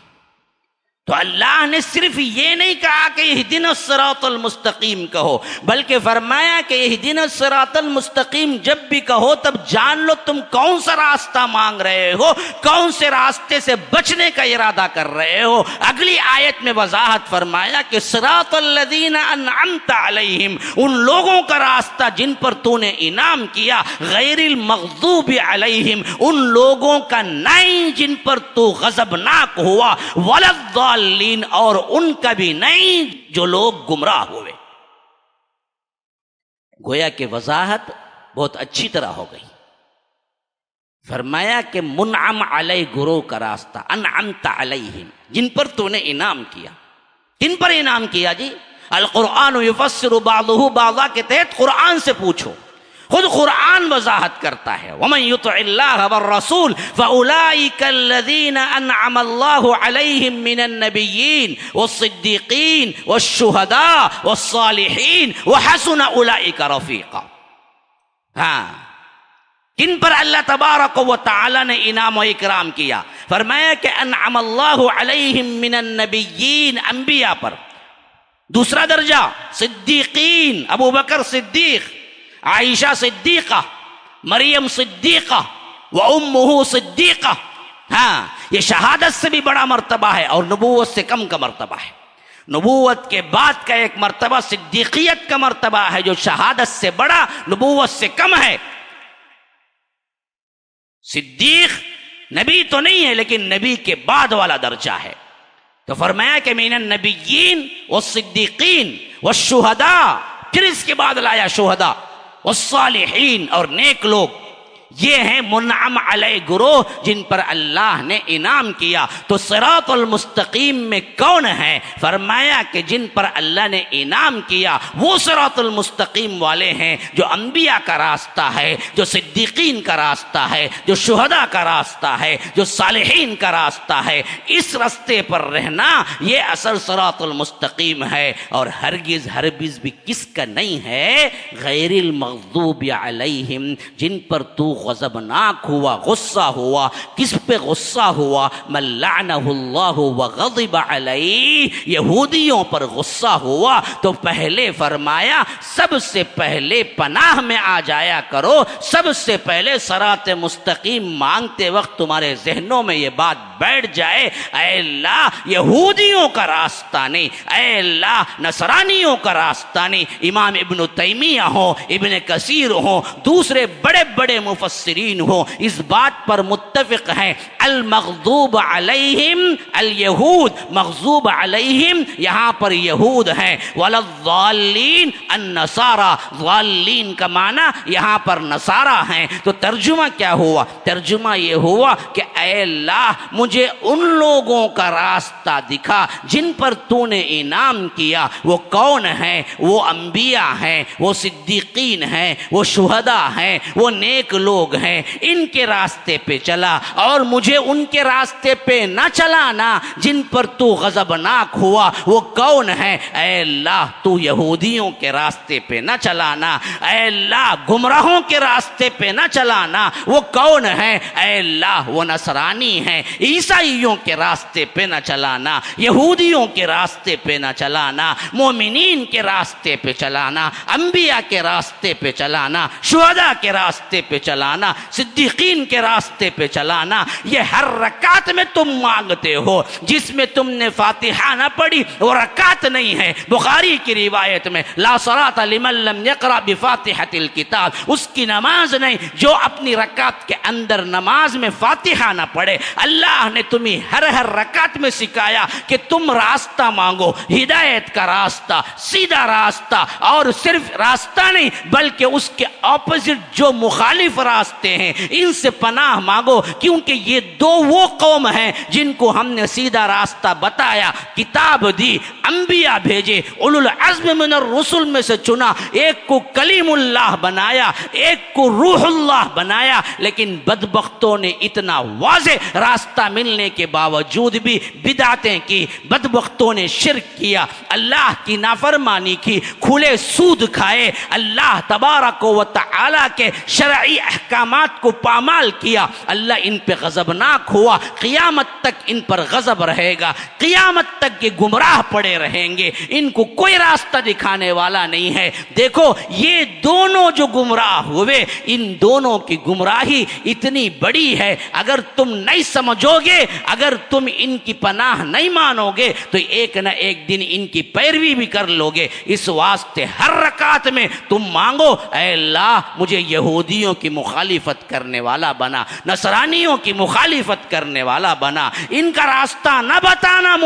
تو اللہ نے صرف یہ نہیں کہا کہ اہدنا الصراط المستقیم کہو، بلکہ فرمایا کہ اہدنا الصراط المستقیم جب بھی کہو تب جان لو تم کون سا راستہ مانگ رہے ہو، کون سے راستے سے بچنے کا ارادہ کر رہے ہو۔ اگلی آیت میں وضاحت فرمایا کہ صراط الذین انعمت علیہم، ان لوگوں کا راستہ جن پر تو نے انعام کیا، غیر المغضوب علیہم، ان لوگوں کا نہیں جن پر تو غضبناک ہوا، ولا اور ان کا بھی نہیں جو لوگ گمراہ ہوئے۔ گویا کہ وضاحت بہت اچھی طرح ہو گئی۔ فرمایا کہ منعم علیہ گروہ کا راستہ، انعمت علیہم، جن پر تو نے انعام کیا۔ کن پر انعام کیا جی؟ القرآن یفسر بعضہ بعضا کے تحت قرآن سے پوچھو، خود قرآن وضاحت کرتا ہے۔ ومن یطع اللہ والرسول فاولئک الذین انعم اللہ علیہم من النبیین والصدیقین والشہداء والصالحین وحسن اولئک رفیقا۔ ہاں، کن پر اللہ تبارک و تعالی نے انعام و اکرام کیا؟ فرمایا کہ انعم اللہ علیہم من النبیین، انبیاء پر۔ دوسرا درجہ صدیقین، ابو بکر صدیق، عائشہ صدیقہ، مریم صدیقہ و امہ صدیقہ۔ ہاں، یہ شہادت سے بھی بڑا مرتبہ ہے اور نبوت سے کم کا مرتبہ ہے۔ نبوت کے بعد کا ایک مرتبہ صدیقیت کا مرتبہ ہے جو شہادت سے بڑا، نبوت سے کم ہے۔ صدیق نبی تو نہیں ہے لیکن نبی کے بعد والا درجہ ہے. تو فرمایا کہ من النبیین والصدیقین والشہداء، پھر اس کے بعد لایا شہداء والصالحین، اور نیک لوگ. یہ ہیں منعم علیہ گروہ جن پر اللہ نے انعام کیا. تو صراط المستقیم میں کون ہے؟ فرمایا کہ جن پر اللہ نے انعام کیا وہ صراط المستقیم والے ہیں جو انبیاء کا راستہ ہے، جو صدیقین کا راستہ ہے، جو شہداء کا راستہ ہے، جو صالحین کا راستہ ہے. اس راستے پر رہنا یہ اصل صراط المستقیم ہے. اور ہرگز بھی کس کا نہیں ہے؟ غیر المغضوب علیہم، جن پر تو غضبناک ہوا، غصہ ہوا. کس پہ غصہ ہوا؟ من لعنہ اللہ وغضب علیہ، یہودیوں پر غصہ ہوا. تو پہلے فرمایا سب سے پہلے پناہ میں آ جایا کرو. سب سے پہلے صراط مستقیم مانگتے وقت تمہارے ذہنوں میں یہ بات بیٹھ جائے، اے اللہ یہودیوں کا راستہ نہیں، اے اللہ نصرانیوں کا راستہ نہیں. امام ابن تیمیہ ہو، ابن کثیر ہو، دوسرے بڑے بڑے مفسرین ہو، اس بات پر متفق ہیں المغضوب علیہم الیہود، مغضوب علیہم یہاں پر یہود ہیں. وللضالین النصارى، ضالین کا معنی یہاں پر نصارہ ہیں. تو ترجمہ کیا ہوا؟ ترجمہ یہ ہوا کہ اے اللہ مجھے ان لوگوں کا راستہ دکھا جن پر تو نے انعام کیا. وہ کون ہیں؟ وہ انبیاء ہیں، وہ صدیقین ہیں، وہ شہداء ہیں، وہ نیک لوگ ہیں. ان کے راستے پہ چلا، اور مجھے ان کے راستے پہ نہ چلانا جن پر تو غضبناک ہوا. وہ کون ہے؟ اے اللہ تو یہودیوں کے راستے پہ نہ چلانا. اے اللہ گمراہوں کے راستے پہ نہ چلانا. وہ کون ہے؟ اے اللہ وہ نصرانی ہیں. عیسائیوں کے راستے پہ نہ چلانا، یہودیوں کے راستے پہ نہ چلانا، مومنین کے راستے پہ چلانا، انبیاء کے راستے پہ چلانا، شہداء کے راستے پہ چلانا، صدیقین کے راستے پہ چلانا. یہ ہر رکعت میں تم مانگتے ہو. جس میں تم نے فاتحہ نہ پڑھی وہ رکعت نہیں ہے. بخاری کی روایت میں لا صلاۃ لمن لم یقرأ بفاتحۃ الکتاب، اس کی نماز نہیں جو اپنی رکعت کے اندر نماز میں فاتحہ نہ پڑھے. اللہ نے تمہیں ہر رکعت میں سکھایا کہ تم راستہ مانگو، ہدایت کا راستہ، سیدھا راستہ. اور صرف راستہ نہیں بلکہ اس کے اپوزٹ جو مخالف راستے ہیں ان سے پناہ مانگو. کیونکہ یہ دو وہ قوم ہیں جن کو ہم نے سیدھا راستہ بتایا، کتاب دی، انبیاء بھیجے، اولو العزم من الرسل میں سے چنا. ایک کو کلیم اللہ بنایا، ایک کو روح اللہ بنایا. لیکن بدبختوں نے اتنا واضح راستہ ملنے کے باوجود بھی بدعتیں کی. بدبختوں نے شرک کیا، اللہ کی نافرمانی کی، کھلے سود کھائے، اللہ تبارک و تعالی کے شرعی احکامات کو پامال کیا. اللہ ان پہ غضبناک ہوا. قیامت تک ان پر غضب رہے گا، قیامت تک یہ گمراہ پڑے رہیں گے. ان کو کوئی راستہ دکھانے والا نہیں ہے. دیکھو یہ دونوں جو گمراہ ہوئے، ان دونوں کی گمراہی اتنی بڑی ہے. اگر تم نہیں سمجھو گے، اگر تم ان کی پناہ نہیں مانو گے تو ایک نہ ایک دن ان کی پیروی بھی کر لو گے. اس واسطے ہر رکعت میں تم مانگو اے اللہ مجھے یہودیوں کی مخالفت کرنے والا بنا، نصرانیوں کی مخالفت کرنے والا بنا. ان کا راستہ نہ بتانا،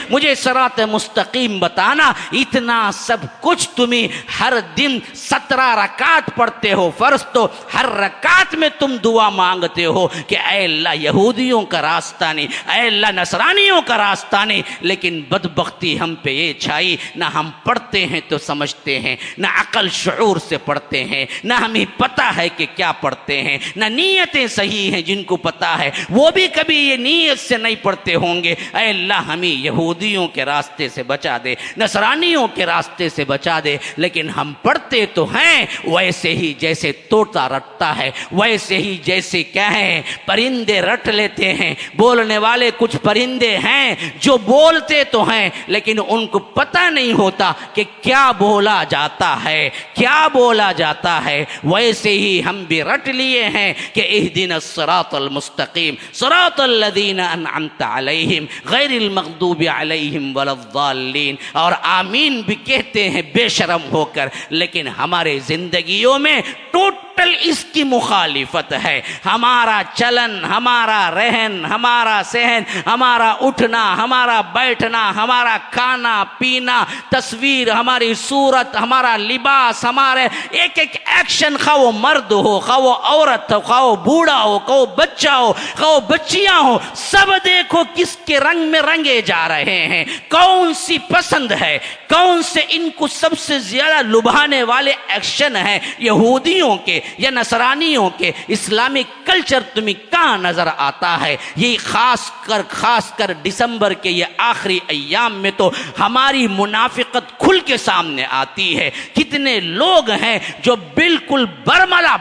مجھے صراط مستقیم بتانا. اتنا سب کچھ تمہیں ہر دن 17 رکعت پڑھتے ہو فرض، تو ہر رکعت میں تم دعا مانگتے ہو کہ اے اللہ یہودیوں کا راستہ نہیں، اے اللہ نصرانیوں کا راستہ نہیں. لیکن بدبختی ہم پہ یہ چھائی، نہ ہم پڑھتے ہیں تو سمجھتے ہیں، نہ عقل شعور سے پڑھتے ہیں، نہ ہمیں پتہ ہے کہ کیا پڑھتے ہیں، نہ نیتیں صحیح ہیں. جن کو پتہ ہے وہ بھی کبھی یہ نیت سے نہیں پڑھتے ہوں گے. اے اللہ ہمیں یہودیوں کے راستے سے بچا دے، نصرانیوں کے راستے سے بچا دے. لیکن ہم پڑھتے تو ہیں ویسے ہی جیسے طوطا رٹتا ہے، ویسے ہی جیسے کیا ہے پرندے رٹ لیتے ہیں. بولنے والے کچھ پرندے ہیں جو بولتے تو ہیں لیکن ان کو پتہ نہیں ہوتا کہ کیا بولا جاتا ہے، کیا بولا جاتا ہے. ویسے ہی ہم بھی رٹ لیے ہیں کہ اہدنا الصراط المستقیم صراط الذین انعمت علیہم غیر المغضوب علیہم ولا الضالین. اور آمین بھی کہتے ہیں بے شرم ہو کر، لیکن ہمارے زندگیوں میں ٹوٹ ٹوٹل اس کی مخالفت ہے. ہمارا چلن، ہمارا رہن، ہمارا سہن، ہمارا اٹھنا، ہمارا بیٹھنا، ہمارا کھانا پینا، تصویر، ہماری صورت، ہمارا لباس، ہمارے ایک ایک ایکشن، خواہ وہ مرد ہو، خواہ وہ عورت ہو، خواہ وہ بوڑھا ہو، خواہ وہ بچہ ہو، خواہ وہ بچیاں ہو، سب دیکھو کس کے رنگ میں رنگے جا رہے ہیں. کون سی پسند ہے، کون سے ان کو سب سے زیادہ لبھانے والے ایکشن ہیں، یہودیوں کے یا نصرانیوں کے؟ اسلامک کلچر تمہیں کہاں نظر آتا ہے؟ یہ خاص کر ڈسمبر کے یہ آخری ایام میں تو ہماری منافقت کھل کے سامنے آتی ہے. کتنے لوگ ہیں جو بالکل برملا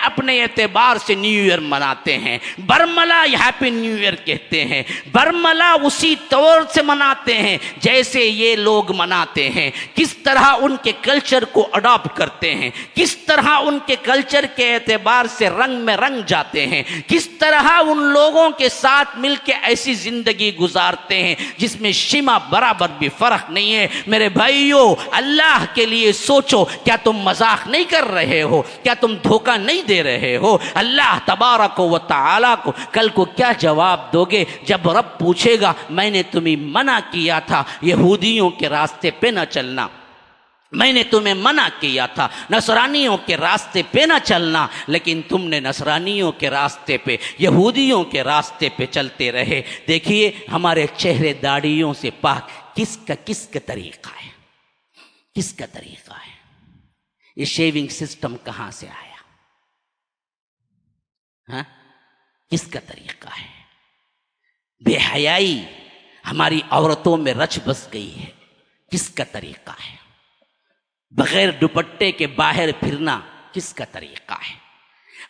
اپنے اعتبار سے نیو ایئر مناتے ہیں، برملا ہیپی نیو ایئر کہتے ہیں، برملا اسی طور سے مناتے ہیں جیسے یہ لوگ مناتے ہیں. کس طرح ان کے کلچر کو اڈاپٹ کرتے ہیں، کس طرح ان کے کلچر کے اعتبار سے رنگ میں رنگ جاتے ہیں، کس طرح ان لوگوں کے ساتھ مل کے ایسی زندگی گزارتے ہیں جس میں شمع برابر بھی فرق نہیں ہے. میرے بھائیوں، اللہ کے لیے سوچو، کیا تم مذاق نہیں کر رہے ہو؟ کیا تم دھوکہ نہیں دے رہے ہو؟ اللہ تبارک و تعالی کو کل کو کیا جواب دو گے جب رب پوچھے گا میں نے تمہیں منع کیا تھا یہودیوں کے راستے پہ نہ چلنا، میں نے تمہیں منع کیا تھا نصرانیوں کے راستے پہ نہ چلنا، لیکن تم نے نصرانیوں کے راستے پہ، یہودیوں کے راستے پہ چلتے رہے. دیکھیے ہمارے چہرے داڑھیوں سے پاک کس کا طریقہ ہے، کس کا طریقہ ہے؟ یہ شیونگ سسٹم کہاں سے آیا؟ ہاں، کس کا طریقہ ہے؟ بے حیائی ہماری عورتوں میں رچ بس گئی ہے، کس کا طریقہ ہے؟ بغیر دوپٹے کے باہر پھرنا کس کا طریقہ ہے؟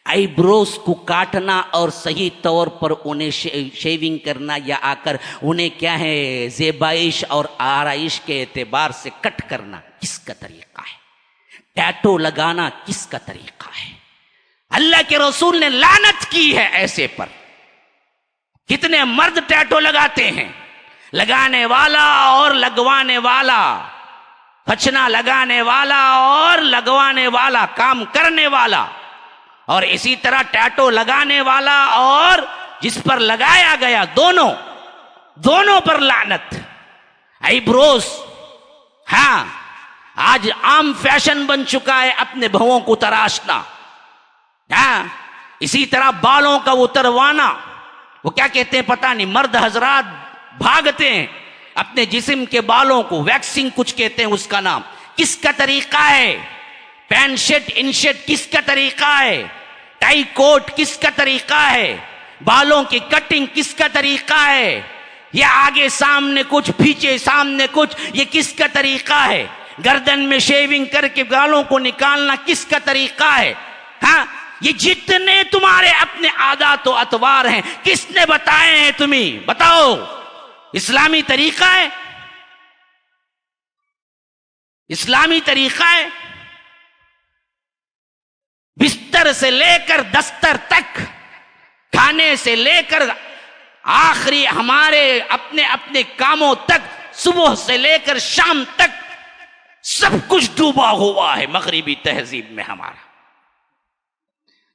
آئی بروز کو کاٹنا اور صحیح طور پر انہیں شیونگ کرنا یا آ کر انہیں کیا ہے زیبائش اور آرائش کے اعتبار سے کٹ کرنا کس کا طریقہ ہے؟ ٹیٹو لگانا کس کا طریقہ ہے؟ اللہ کے رسول نے لعنت کی ہے ایسے پر. کتنے مرد ٹیٹو لگاتے ہیں، لگانے والا اور لگوانے والا، پچنا لگانے والا اور لگوانے والا، کام کرنے والا، اور اسی طرح ٹیٹو لگانے والا اور جس پر لگایا گیا، دونوں پر لعنت. آئی بروز، ہاں آج عام فیشن بن چکا ہے اپنے بھووں کو تراشنا. ہاں اسی طرح بالوں کا اتروانا، وہ کیا کہتے ہیں پتہ نہیں، مرد حضرات بھاگتے ہیں اپنے جسم کے بالوں کو، ویکسنگ کچھ کہتے ہیں اس کا نام. کس کا طریقہ ہے؟ پینٹ شرٹ ان شرٹ کس کا طریقہ ہے؟ ٹائی کوٹ کس کا طریقہ ہے؟ بالوں کی کٹنگ کس کا طریقہ ہے؟ یا آگے سامنے کچھ پیچھے سامنے کچھ، یہ کس کا طریقہ ہے؟ گردن میں شیونگ کر کے بالوں کو نکالنا کس کا طریقہ ہے؟ ہاں یہ جتنے تمہارے اپنے عادات و اطوار ہیں کس نے بتائے ہیں تمہیں؟ بتاؤ، اسلامی طریقہ ہے؟ اسلامی طریقہ ہے؟ بستر سے لے کر دستر تک، کھانے سے لے کر آخری ہمارے اپنے کاموں تک، صبح سے لے کر شام تک سب کچھ ڈوبا ہوا ہے مغربی تہذیب میں ہمارا،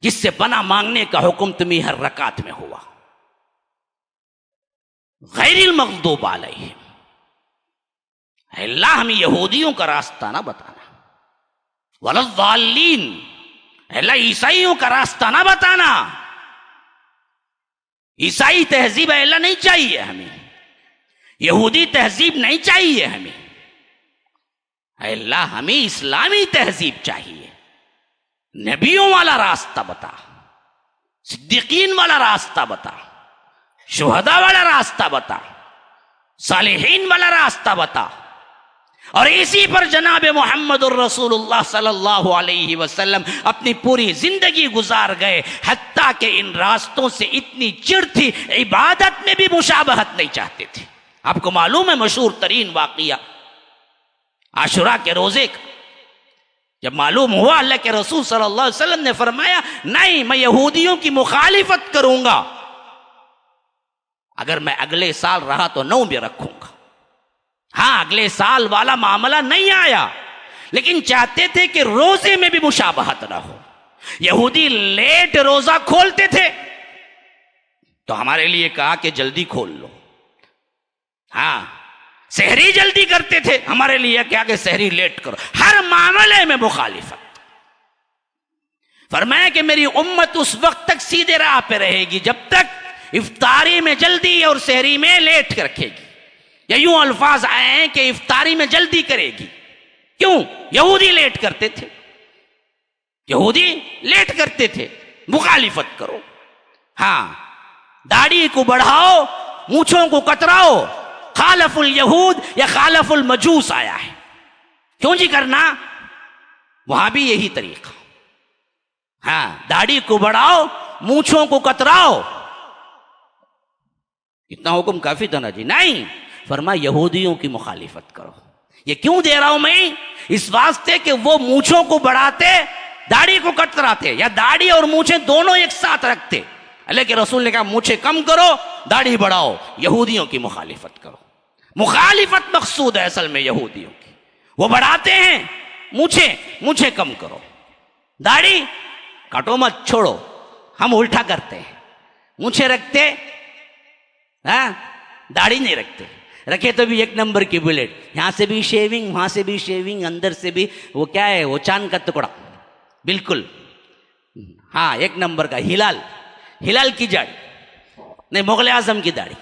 جس سے پناہ مانگنے کا حکم تمہیں ہر رکعت میں ہوا. غیر المغضوب علیہم، اے اللہ ہمیں یہودیوں کا راستہ نہ بتانا، ولا الضالین، اے اللہ عیسائیوں کا راستہ نہ بتانا. عیسائی تہذیب اے اللہ نہیں چاہیے ہمیں، یہودی تہذیب نہیں چاہیے ہمیں، اے اللہ ہمیں اسلامی تہذیب چاہیے. نبیوں والا راستہ بتا، صدیقین والا راستہ بتا، شہداء والا راستہ بتا، صالحین والا راستہ بتا. اور اسی پر جناب محمد الرسول اللہ صلی اللہ علیہ وسلم اپنی پوری زندگی گزار گئے، حتیٰ کہ ان راستوں سے اتنی چڑ تھی عبادت میں بھی مشابہت نہیں چاہتے تھے. آپ کو معلوم ہے مشہور ترین واقعہ عاشوراء کے روزے کا، جب معلوم ہوا اللہ کے رسول صلی اللہ علیہ وسلم نے فرمایا نہیں میں یہودیوں کی مخالفت کروں گا، اگر میں اگلے سال رہا تو 9 بھی رکھوں گا. ہاں اگلے سال والا معاملہ نہیں آیا، لیکن چاہتے تھے کہ روزے میں بھی مشابہت نہ ہو. یہودی لیٹ روزہ کھولتے تھے تو ہمارے لیے کہا کہ جلدی کھول لو. ہاں سحری جلدی کرتے تھے، ہمارے لیے کیا کہ سحری لیٹ کرو. ہر معاملے میں مخالفت. فرمایا کہ میری امت اس وقت تک سیدھے راہ پہ رہے گی جب تک افطاری میں جلدی اور سحری میں لیٹ کر رکھے گی. یا یوں الفاظ آئے ہیں کہ افطاری میں جلدی کرے گی. کیوں؟ یہودی لیٹ کرتے تھے، یہودی لیٹ کرتے تھے. مخالفت کرو. ہاں داڑھی کو بڑھاؤ، مونچھوں کو کتراؤ. خالف الیہود یا خالف المجوس آیا ہے. کیوں جی کرنا؟ وہاں بھی یہی طریقہ. ہاں داڑھی کو بڑھاؤ، مونچھوں کو کتراؤ. اتنا حکم کافی تھا نا جی؟ نہیں، فرما یہودیوں کی مخالفت کرو. یہ کیوں دے رہا ہوں میں؟ اس واسطے کہ وہ مونچھوں کو بڑھاتے، داڑھی کو کتراتے، یا داڑھی اور مونچھیں دونوں ایک ساتھ رکھتے. اللہ کے رسول نے کہا مونچھیں کم کرو، داڑھی بڑھاؤ. یہودیوں کی مخالفت کرو. مخالفت مقصود ہے اصل میں یہودیوں کی. وہ بڑھاتے ہیں مونچھیں کم کرو، داڑھی کاٹو مت، چھوڑو. ہم الٹا کرتے ہیں، مونچھیں رکھتے، ہاں داڑھی نہیں رکھتے. رکھے تو بھی ایک نمبر کی بلیٹ، یہاں سے بھی شیونگ، وہاں سے بھی شیونگ، اندر سے بھی وہ کیا ہے، وہ چاند کا ٹکڑا بالکل. ہاں ایک نمبر کا. ہلال کی داڑھی نہیں، مغل اعظم کی داڑھی،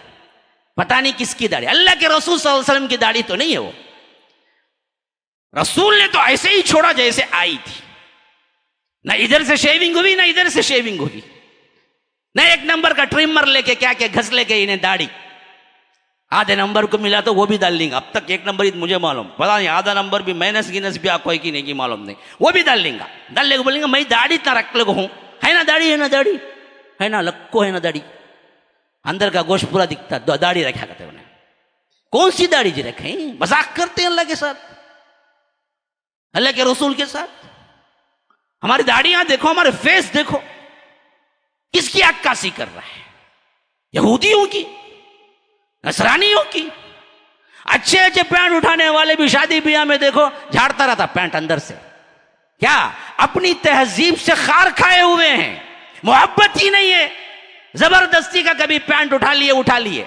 پتہ نہیں کس کی داڑھی. اللہ کے رسول صلی اللہ علیہ وسلم کی داڑھی تو نہیں ہے وہ. رسول نے تو ایسے ہی چھوڑا جیسے آئی تھی. نہ ادھر سے شیونگ ہوئی، نہ ادھر سے شیونگ ہوئی، نہ ایک نمبر کا ٹریمر لے کے کیا گھس لے کے انہیں داڑھی. آدھے نمبر کو ملا تو وہ بھی ڈال لیں گا. اب تک ایک نمبر ہی مجھے معلوم، پتا نہیں آدھا نمبر بھی مائنس گینس بھی آپ کو ہے کہ نہیں کی معلوم نہیں. وہ بھی ڈال لیں گا. ڈال لے کے بولیں گا میں داڑھی اتنا رکھ لے ہوں. ہے نا داڑھی، ہے نا داڑھی، ہے نا لکو، ہے نا داڑھی. اندر کا گوشت پورا دکھتا، داڑھی رکھا کرتے انہیں. کون سی داڑھی جی رکھیں؟ مذاق کرتے ہیں اللہ کے ساتھ، اللہ کے رسول کے ساتھ. ہماری داڑیاں دیکھو، ہمارے فیس دیکھو، کس کی عکاسی کر رہا ہے؟ یہودیوں کی، نصرانیوں کی. اچھے اچھے پینٹ اٹھانے والے بھی شادی بیاہ میں دیکھو جھاڑتا رہتا پینٹ اندر سے. کیا اپنی تہذیب سے خار کھائے ہوئے ہیں، محبت ہی نہیں ہے. زبردستی کا کبھی پینٹ اٹھا لیے.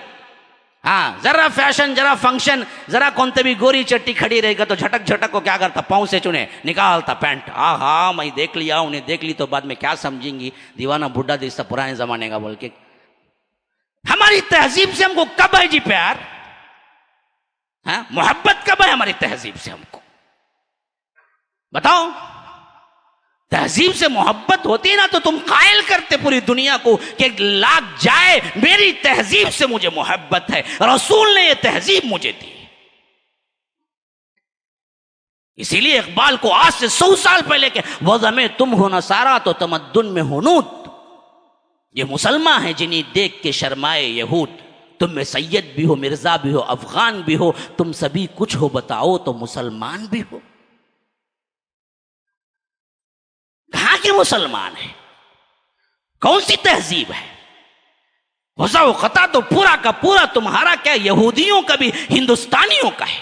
ہاں ذرا فیشن، ذرا فنکشن، ذرا کون بھی گوری چٹی کھڑی رہے گا تو جھٹک کو کیا کرتا، پاؤں سے چنے نکالتا پینٹ. ہاں میں دیکھ لیا، انہیں دیکھ لی تو بعد میں کیا سمجھیں گی، دیوانہ بڈھا دیسا پرانے زمانے کا بول کے. ہماری تہذیب سے ہم کو کب ہے جی پیار؟ ہاں محبت کب ہے ہماری تہذیب سے ہم کو؟ بتاؤ. تہذیب سے محبت ہوتی نا تو تم قائل کرتے پوری دنیا کو کہ لاگ جائے میری تہذیب سے مجھے محبت ہے، رسول نے یہ تہذیب مجھے دی. اسی لیے اقبال کو آج سے 100 سال پہلے کہ وضع میں تم ہو نصارا تو تمدن میں ہنود. یہ مسلمان ہیں جنہیں دیکھ کے شرمائے یہود. تم میں سید بھی ہو، مرزا بھی ہو، افغان بھی ہو، تم سبھی کچھ ہو بتاؤ تو مسلمان بھی ہو. کہاں کے مسلمان ہیں؟ کون سی تہذیب ہے؟ وضع و خطا تو پورا کا پورا تمہارا کیا یہودیوں کا بھی ہندوستانیوں کا ہے.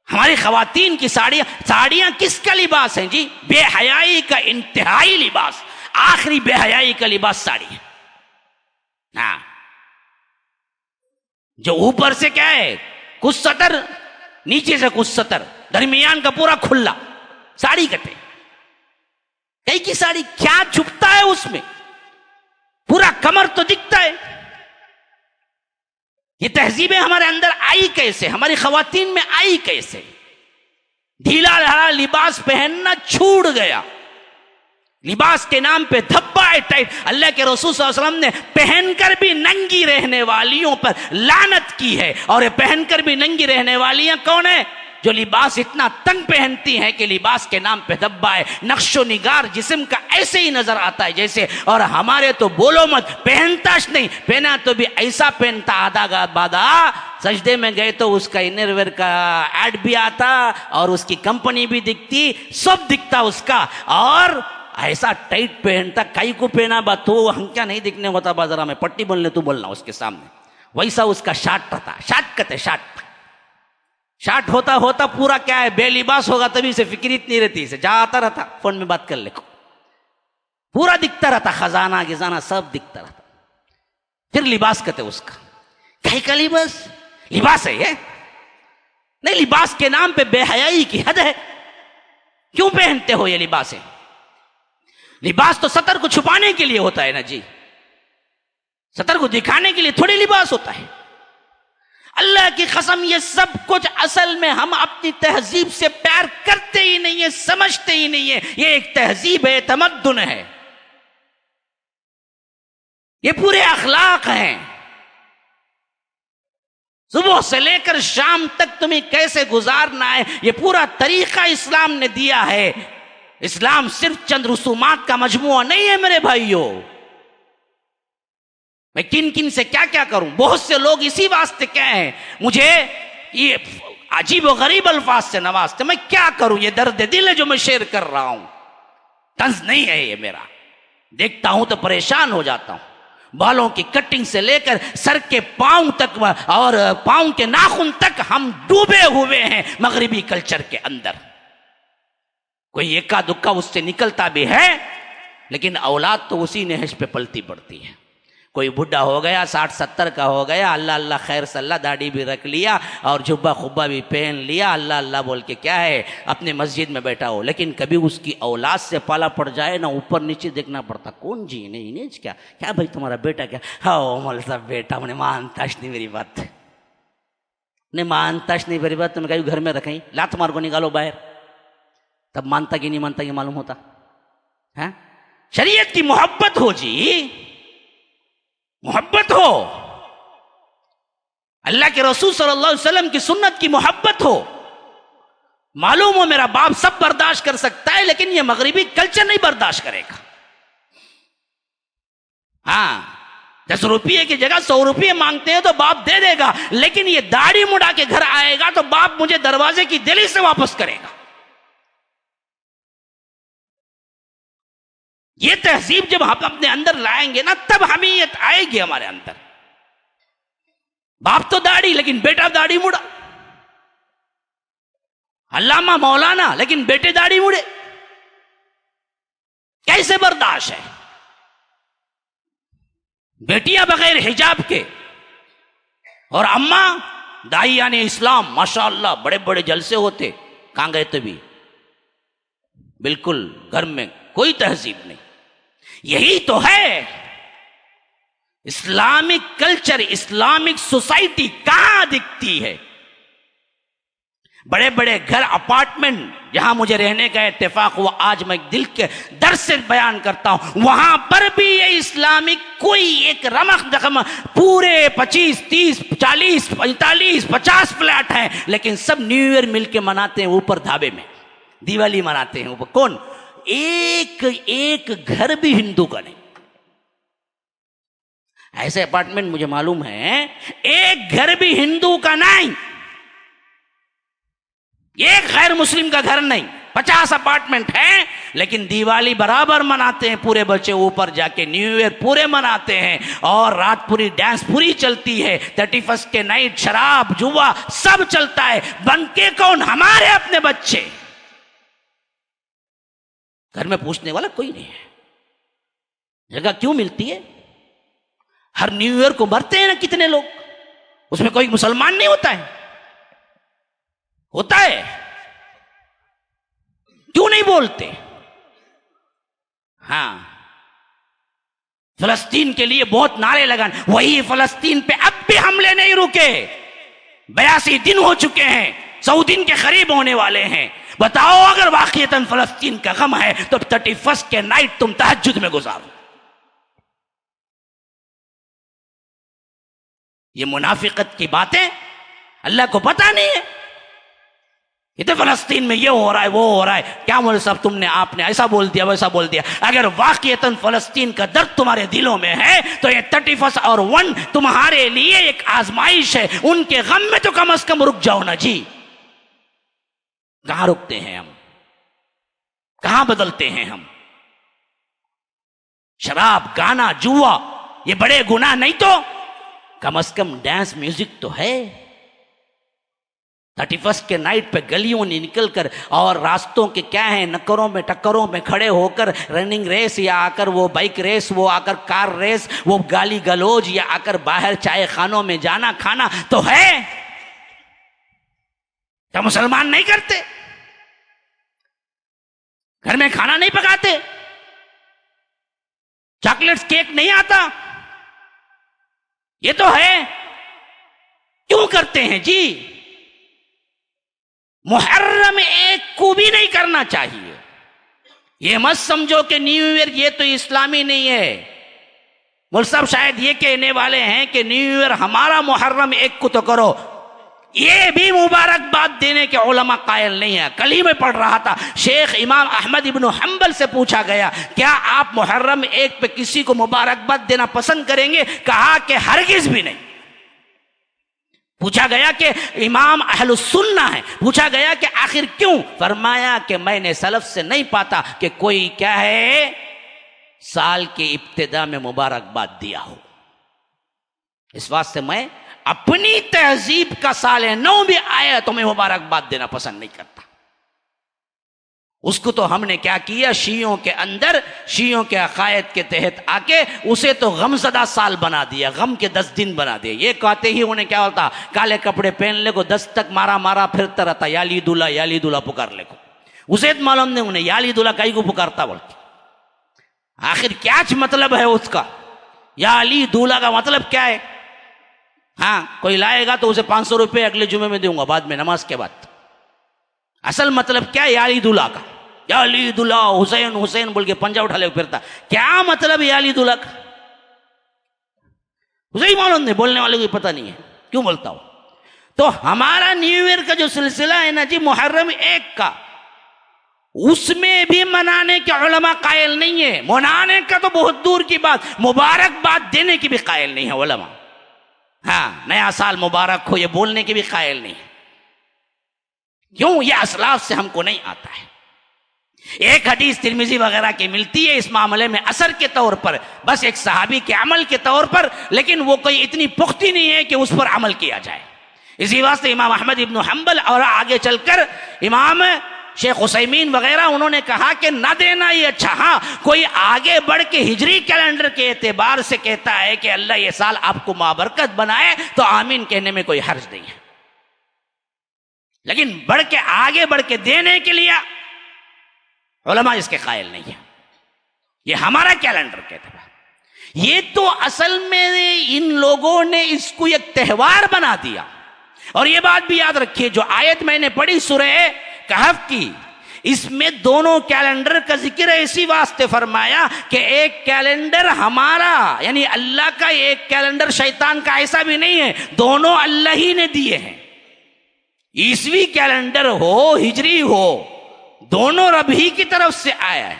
ہماری خواتین کی ساڑیاں کس کا لباس ہیں جی؟ بے حیائی کا انتہائی لباس، آخری بے حیائی کا لباس ساڑی ہے. ہاں جو اوپر سے کیا ہے کچھ سطر، نیچے سے کچھ سطر، درمیان کا پورا کھلا ساڑی کٹے. کئی کی ساڑی کیا چھپتا ہے اس میں؟ پورا کمر تو دکھتا ہے. یہ تہذیبیں ہمارے اندر آئی کیسے؟ ہماری خواتین میں آئی کیسے؟ ڈھیلا ڈھالا لباس پہننا چھوٹ گیا. لباس کے نام پہ دھبا ہے ٹائٹ. اللہ کے رسول صلی اللہ علیہ وسلم نے پہن کر بھی ننگی رہنے والیوں پر لعنت کی ہے. اور یہ پہن کر بھی ننگی رہنے والیاں کون ہیں؟ جو لباس اتنا تنگ پہنتی ہیں کہ لباس کے نام پہ دھبا ہے، نقش و نگار جسم کا ایسے ہی نظر آتا ہے جیسے. اور ہمارے تو بولو مت، پہنتاش نہیں، پہنا تو بھی ایسا پہنتا آدھا گاد بادا. سجدے میں گئے تو اس کا انر ویئر کا ایڈ بھی آتا اور اس کی کمپنی بھی دکھتی، سب دکھتا اس کا. اور ایسا ٹائٹ پہنتا، کئی کو پہنا با تو ہم کیا نہیں دکھنے ہوتا بازارہ میں، پٹی بولنے تو بولنا اس کے سامنے. ویسا اس کا شارٹ رہتا، شارٹ کہتے شارٹ. شارٹ ہوتا ہوتا پورا کیا ہے بے لباس ہوگا, تبھی سے فکر اتنی رہتی ہے, جہاں آتا رہتا فون میں بات کر لے, پورا دکھتا رہتا, خزانہ گزانہ سب دکھتا رہتا. پھر لباس کہتے اس کا, کہیں کا لباس, لباس ہے یہ نہیں, لباس کے نام پہ بے حیائی کی حد ہے. کیوں پہنتے ہو یہ لباس ہے؟ لباس تو سطر کو چھپانے کے لیے ہوتا ہے نا جی, سطر کو دکھانے کے لیے تھوڑی لباس ہوتا ہے. اللہ کی قسم یہ سب کچھ اصل میں ہم اپنی تہذیب سے پیار کرتے ہی نہیں ہیں, سمجھتے ہی نہیں ہیں. یہ ایک تہذیب ہے, تمدن ہے, یہ پورے اخلاق ہیں. صبح سے لے کر شام تک تمہیں کیسے گزارنا ہے, یہ پورا طریقہ اسلام نے دیا ہے. اسلام صرف چند رسومات کا مجموعہ نہیں ہے میرے بھائیوں. میں کن کن سے کیا کیا کروں, بہت سے لوگ اسی واسطے کہے ہیں مجھے یہ عجیب و غریب الفاظ سے نوازتے, میں کیا کروں, یہ درد دل ہے جو میں شیئر کر رہا ہوں, طنز نہیں ہے یہ میرا. دیکھتا ہوں تو پریشان ہو جاتا ہوں. بالوں کی کٹنگ سے لے کر سر کے پاؤں تک اور پاؤں کے ناخن تک ہم ڈوبے ہوئے ہیں مغربی کلچر کے اندر. کوئی ایکا دکا اس سے نکلتا بھی ہے, لیکن اولاد تو اسی نہج پہ پلتی پڑتی ہے. کوئی بڈھا ہو گیا 60-70 کا ہو گیا, اللہ اللہ خیر صلی اللہ, داڑھی بھی رکھ لیا اور جبہ خبہ بھی پہن لیا, اللہ اللہ بول کے کیا ہے اپنے مسجد میں بیٹھا ہو, لیکن کبھی اس کی اولاد سے پالا پڑ جائے نا, اوپر نیچے دیکھنا پڑتا, کون جی نہیں کیا بھائی تمہارا بیٹا کیا, ہاں مول صاحب بیٹا, انہیں مانتاش نہیں میری بات, نہیں مانتاش نہیں میری بات, تمہیں کہیں گھر میں رکھیں, لات مار کو نکالو باہر, تب مانتا کہ نہیں مانتا یہ معلوم ہوتا. ہاں شریعت کی محبت ہو جی, محبت ہو, اللہ کے رسول صلی اللہ علیہ وسلم کی سنت کی محبت ہو. معلوم ہو میرا باپ سب برداشت کر سکتا ہے, لیکن یہ مغربی کلچر نہیں برداشت کرے گا. ہاں 10 روپیے کی جگہ 100 روپیے مانگتے ہیں تو باپ دے دے گا, لیکن یہ داڑھی مڑا کے گھر آئے گا تو باپ مجھے دروازے کی دہلیز سے واپس کرے گا. یہ تہذیب جب ہم اپنے اندر لائیں گے نا, تب حمیت آئے گی ہمارے اندر. باپ تو داڑھی لیکن بیٹا داڑھی مڑا, علامہ مولانا لیکن بیٹے داڑھی مڑے, کیسے برداشت ہے؟ بیٹیاں بغیر حجاب کے, اور اماں داعیان اسلام ماشاءاللہ بڑے بڑے جلسے ہوتے, کہاں گئے تو بھی بالکل گھر میں کوئی تہذیب نہیں. یہی تو ہے اسلامک کلچر, اسلامک سوسائٹی کہاں دکھتی ہے؟ بڑے بڑے گھر, اپارٹمنٹ جہاں مجھے رہنے کا اتفاق ہوا, آج میں دل کے در سے بیان کرتا ہوں, وہاں پر بھی یہ اسلامک کوئی ایک رمق دقم پورے 25 30 40 45 50 فلیٹ ہیں, لیکن سب نیو ایئر مل کے مناتے ہیں اوپر دھابے میں, دیوالی مناتے ہیں اوپر. کون ایک گھر بھی ہندو کا نہیں. ایسے اپارٹمنٹ مجھے معلوم ہے ایک گھر بھی ہندو کا نہیں, ایک غیر مسلم کا گھر نہیں. 50 اپارٹمنٹ ہیں لیکن دیوالی برابر مناتے ہیں پورے بچے, اوپر جا کے نیو ایئر پورے مناتے ہیں, اور رات پوری ڈانس پوری چلتی ہے, 31 کے نائٹ شراب جوا سب چلتا ہے. بن کے کون؟ ہمارے اپنے بچے. گھر میں پوچھنے والا کوئی نہیں ہے. جگہ کیوں ملتی ہے؟ ہر نیو ایئر کو مرتے ہیں نا کتنے لوگ, اس میں کوئی مسلمان نہیں ہوتا ہے؟ ہوتا ہے. کیوں نہیں بولتے؟ ہاں فلسطین کے لیے بہت نعرے لگان, وہی فلسطین پہ اب بھی حملے نہیں رکے. 82 دن ہو چکے ہیں, 100 دن کے قریب ہونے والے ہیں. بتاؤ اگر واقعتاً فلسطین کا غم ہے تو 31 کے نائٹ تم تہجد میں گزارو. یہ منافقت کی باتیں اللہ کو پتا نہیں ہے. یہ تو فلسطین میں یہ ہو رہا ہے وہ ہو رہا ہے, کیا مولوی صاحب تم نے آپ نے ایسا بول دیا ویسا بول دیا. اگر واقعتاً فلسطین کا درد تمہارے دلوں میں ہے تو یہ 31 اور 1 تمہارے لیے ایک آزمائش ہے. ان کے غم میں تو کم از کم رک جاؤ نا جی. کہاں رکتے ہیں ہم, کہاں بدلتے ہیں ہم؟ شراب گانا جوا یہ بڑے گناہ نہیں تو کم از کم ڈانس میوزک تو ہے. 31 کے نائٹ پہ گلیوں نے نکل کر اور راستوں کے کیا ہیں نکروں میں ٹکروں میں کھڑے ہو کر رننگ ریس یا آ کر وہ بائک ریس، وہ آ کر کار ریس، وہ گالی گلوج، یا آ کر باہر چائے خانوں میں جانا کھانا تو ہے کیا مسلمان نہیں کرتے؟ گھر میں کھانا نہیں پکاتے؟ چاکلیٹس کیک نہیں آتا؟ یہ تو ہے، کیوں کرتے ہیں جی؟ محرم ایک کو بھی نہیں کرنا چاہیے. یہ مت سمجھو کہ نیو ایئر یہ تو اسلامی نہیں ہے. مول صاحب شاید یہ کہنے والے ہیں کہ نیو ایئر ہمارا محرم ایک کو تو کرو. یہ بھی مبارکباد دینے کے علماء قائل نہیں ہیں. کل ہی میں پڑھ رہا تھا، شیخ امام احمد ابن حنبل سے پوچھا گیا کیا آپ محرم ایک پہ کسی کو مبارکباد دینا پسند کریں گے؟ کہا کہ ہرگز بھی نہیں. پوچھا گیا کہ امام اہل السنہ ہے، پوچھا گیا کہ آخر کیوں؟ فرمایا کہ میں نے سلف سے نہیں پاتا کہ کوئی کیا ہے سال کی ابتدا میں مبارکباد دیا ہو. اس واسطے میں اپنی تہذیب کا سال نو بھی آیا تو میں مبارکباد دینا پسند نہیں کرتا. اس کو تو ہم نے کیا کیا، شیعوں کے اندر شیعوں کے عقائد کے تحت آ کے اسے تو غم زدہ سال بنا دیا، غم کے 10 دن بنا دیا. یہ کہتے ہی انہیں کیا ہوتا، کالے کپڑے پہن لے کو 10 تک مارا پھرتا رہتا، یا علی دولہ پکار لے کو. اسے تو معلوم نہیں انہیں یا علی دولہ کئی کو پکارتا بلکہ آخر کیا مطلب ہے اس کا. یا علی دولہ کا مطلب کیا ہے؟ ہاں کوئی لائے گا تو اسے 500 روپے اگلے جمعے میں دوں گا بعد میں نماز کے بعد. اصل مطلب کیا ہے یا علی دولہ کا؟ یا علی دولہ حسین بول کے پنجہ اٹھا لے پھرتا. کیا مطلب ہے یا علی دولہ کا؟ اسے ہی معلوم نہیں، بولنے والے کو پتہ نہیں ہے کیوں بولتا ہوں. تو ہمارا نیو ایئر کا جو سلسلہ ہے نا جی محرم ایک کا، اس میں بھی منانے کے علماء قائل نہیں ہے. منانے کا تو بہت دور کی بات، مبارکباد دینے کی بھی قائل نہیں ہے علماء. ہاں نیا سال مبارک ہو یہ بولنے کے بھی قائل نہیں ہے. کیوں؟ یہ اسلاف سے ہم کو نہیں آتا ہے. ایک حدیث ترمذی وغیرہ کی ملتی ہے اس معاملے میں اثر کے طور پر، بس ایک صحابی کے عمل کے طور پر، لیکن وہ کوئی اتنی پختی نہیں ہے کہ اس پر عمل کیا جائے. اسی واسطے امام احمد ابن حنبل اور آگے چل کر امام شیخ عثیمین وغیرہ انہوں نے کہا کہ نہ دینا یہ اچھا. ہاں کوئی آگے بڑھ کے ہجری کیلنڈر کے اعتبار سے کہتا ہے کہ اللہ یہ سال آپ کو بابرکت بنائے تو آمین کہنے میں کوئی حرج نہیں ہے، لیکن آگے بڑھ کے دینے کے لیے علماء اس کے قائل نہیں ہیں. یہ ہمارا کیلنڈر کہتا ہے. یہ تو اصل میں ان لوگوں نے اس کو ایک تہوار بنا دیا. اور یہ بات بھی یاد رکھیے، جو آیت میں نے پڑھی سورہ کہف کی، اس میں دونوں کیلنڈر کا ذکر ہے اسی واسطے فرمایا کہ ایک کیلنڈر ہمارا یعنی اللہ کا، ایک کیلنڈر شیطان کا، ایسا بھی نہیں ہے، دونوں اللہ ہی نے دیے ہیں. عیسوی کیلنڈر ہو ہجری ہو دونوں رب ہی کی طرف سے آیا ہے.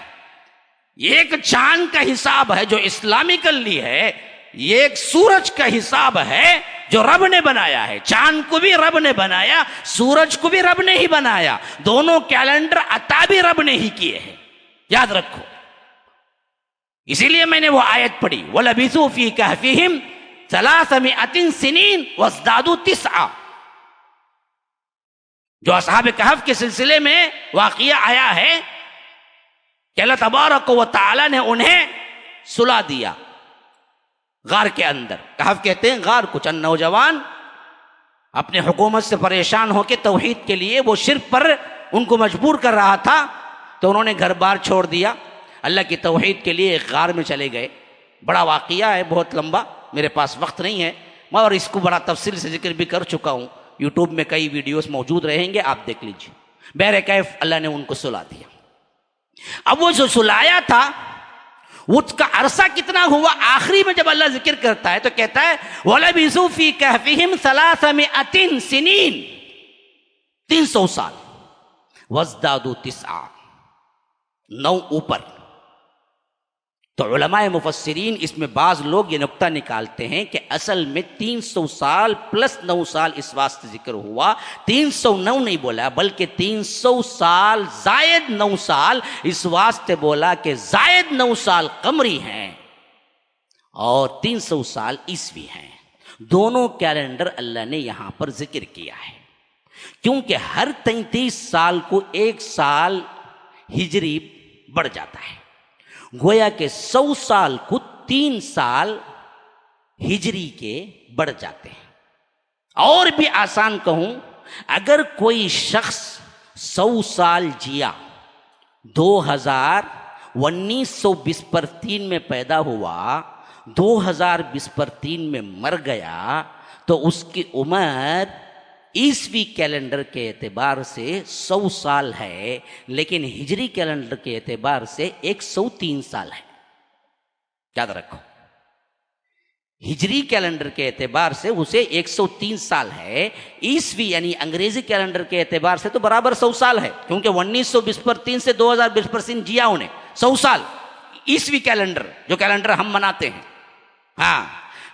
ایک چاند کا حساب ہے جو اسلامیکلی ہے، یہ ایک سورج کا حساب ہے جو رب نے بنایا ہے. چاند کو بھی رب نے بنایا، سورج کو بھی رب نے ہی بنایا. دونوں کیلنڈر عطا بھی رب نے ہی کیے ہیں، یاد رکھو. اسی لیے میں نے وہ آیت پڑھی وَلَبِثُوا فِي كَهْفِهِمْ 300 سنین وَازْدَادُوا 9. جو اصحاب کہف کے سلسلے میں واقعہ آیا ہے کہ اللہ تبارک و تعالی نے انہیں سلا دیا غار کے اندر. کہف کہتے ہیں غار کو. چند نوجوان اپنے حکومت سے پریشان ہو کے توحید کے لیے وہ شرک پر ان کو مجبور کر رہا تھا، تو انہوں نے گھر بار چھوڑ دیا، اللہ کی توحید کے لیے ایک غار میں چلے گئے. بڑا واقعہ ہے، بہت لمبا، میرے پاس وقت نہیں ہے، میں اور اس کو بڑا تفصیل سے ذکر بھی کر چکا ہوں. یوٹیوب میں کئی ویڈیوز موجود رہیں گے، آپ دیکھ لیجیے. بہرکیف اللہ نے ان کو سلا دیا. اب وہ جو سلایا تھا اس کا عرصہ کتنا ہوا؟ آخری میں جب اللہ ذکر کرتا ہے تو کہتا ہے وَلَبِثُوا فِي كَهْفِهِمْ 300 سنین، 300 سال. وَازْدَادُوا 9، 9 اوپر. تو علماء مفسرین اس میں بعض لوگ یہ نقطہ نکالتے ہیں کہ اصل میں 300 سال پلس 9 سال اس واسطے ذکر ہوا، 309 نہیں بولا بلکہ 300 سال زائد 9 سال اس واسطے بولا کہ زائد 9 سال قمری ہیں اور 300 سال عیسوی ہیں. دونوں کیلنڈر اللہ نے یہاں پر ذکر کیا ہے. کیونکہ ہر 33 سال کو 1 سال ہجری بڑھ جاتا ہے، گویا کہ 100 سال کو 3 سال ہجری کے بڑھ جاتے ہیں۔ اور بھی آسان کہوں، اگر کوئی شخص 100 سال جیا، 1920 میں پیدا ہوا، 2020 میں مر گیا، تو اس کی عمر عیسوی کیلنڈر کے اعتبار سے 100 سال ہے، لیکن ہجری کیلنڈر کے اعتبار سے 103 سال ہے۔ یاد رکھو، ہجری کیلنڈر کے اعتبار سے اسے 103 سال ہے، عیسوی یعنی انگریزی کیلنڈر کے اعتبار سے تو برابر 100 سال ہے، کیونکہ 1920 سے 2020 جیا انہیں 100 سال عیسوی کیلنڈر، جو کیلنڈر ہم مناتے ہیں۔ ہاں،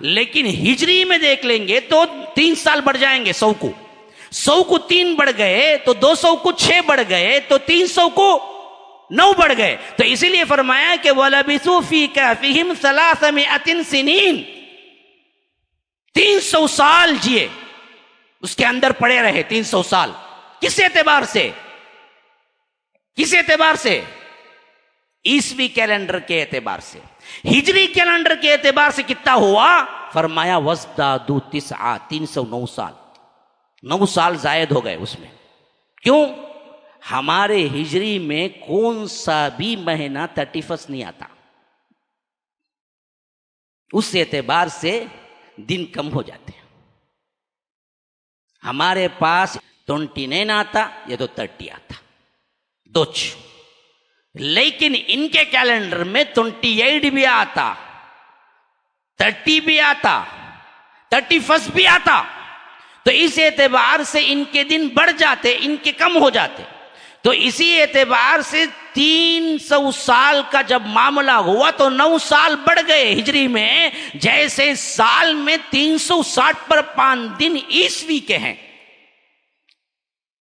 لیکن ہجری میں دیکھ لیں گے تو 3 سال بڑھ جائیں گے، 100 کو 3 بڑھ گئے تو 200 کو 6 بڑھ گئے تو 300 کو 9 بڑھ گئے۔ تو اسی لیے فرمایا کہ وَلَبِثُوا فِي كَهْفِهِمْ 300 سِنِينَ، 300 سال جیے، اس کے اندر پڑے رہے 300 سال۔ کس اعتبار سے؟ کس اعتبار سے؟ عیسوی کیلنڈر کے اعتبار سے۔ ہجری کیلنڈر کے اعتبار سے کتنا ہوا؟ فرمایا وَازْدَادُوا 9، 309 سال، 9 سال زائد ہو گئے اس میں۔ کیوں؟ ہمارے ہجری میں کون سا بھی مہینہ 31 نہیں آتا، اس اعتبار سے دن کم ہو جاتے ہیں۔ ہمارے پاس 29 آتا یا تو 30 آتا، دوچ، لیکن ان کے کیلنڈر میں 28 بھی آتا، 30 بھی آتا، 31 بھی آتا۔ تو اس اعتبار سے ان کے دن بڑھ جاتے، ان کے کم ہو جاتے۔ تو اسی اعتبار سے 300 سال کا جب معاملہ ہوا تو 9 سال بڑھ گئے ہجری میں، جیسے سال میں 360 پر 5 دن عیسوی کے ہیں،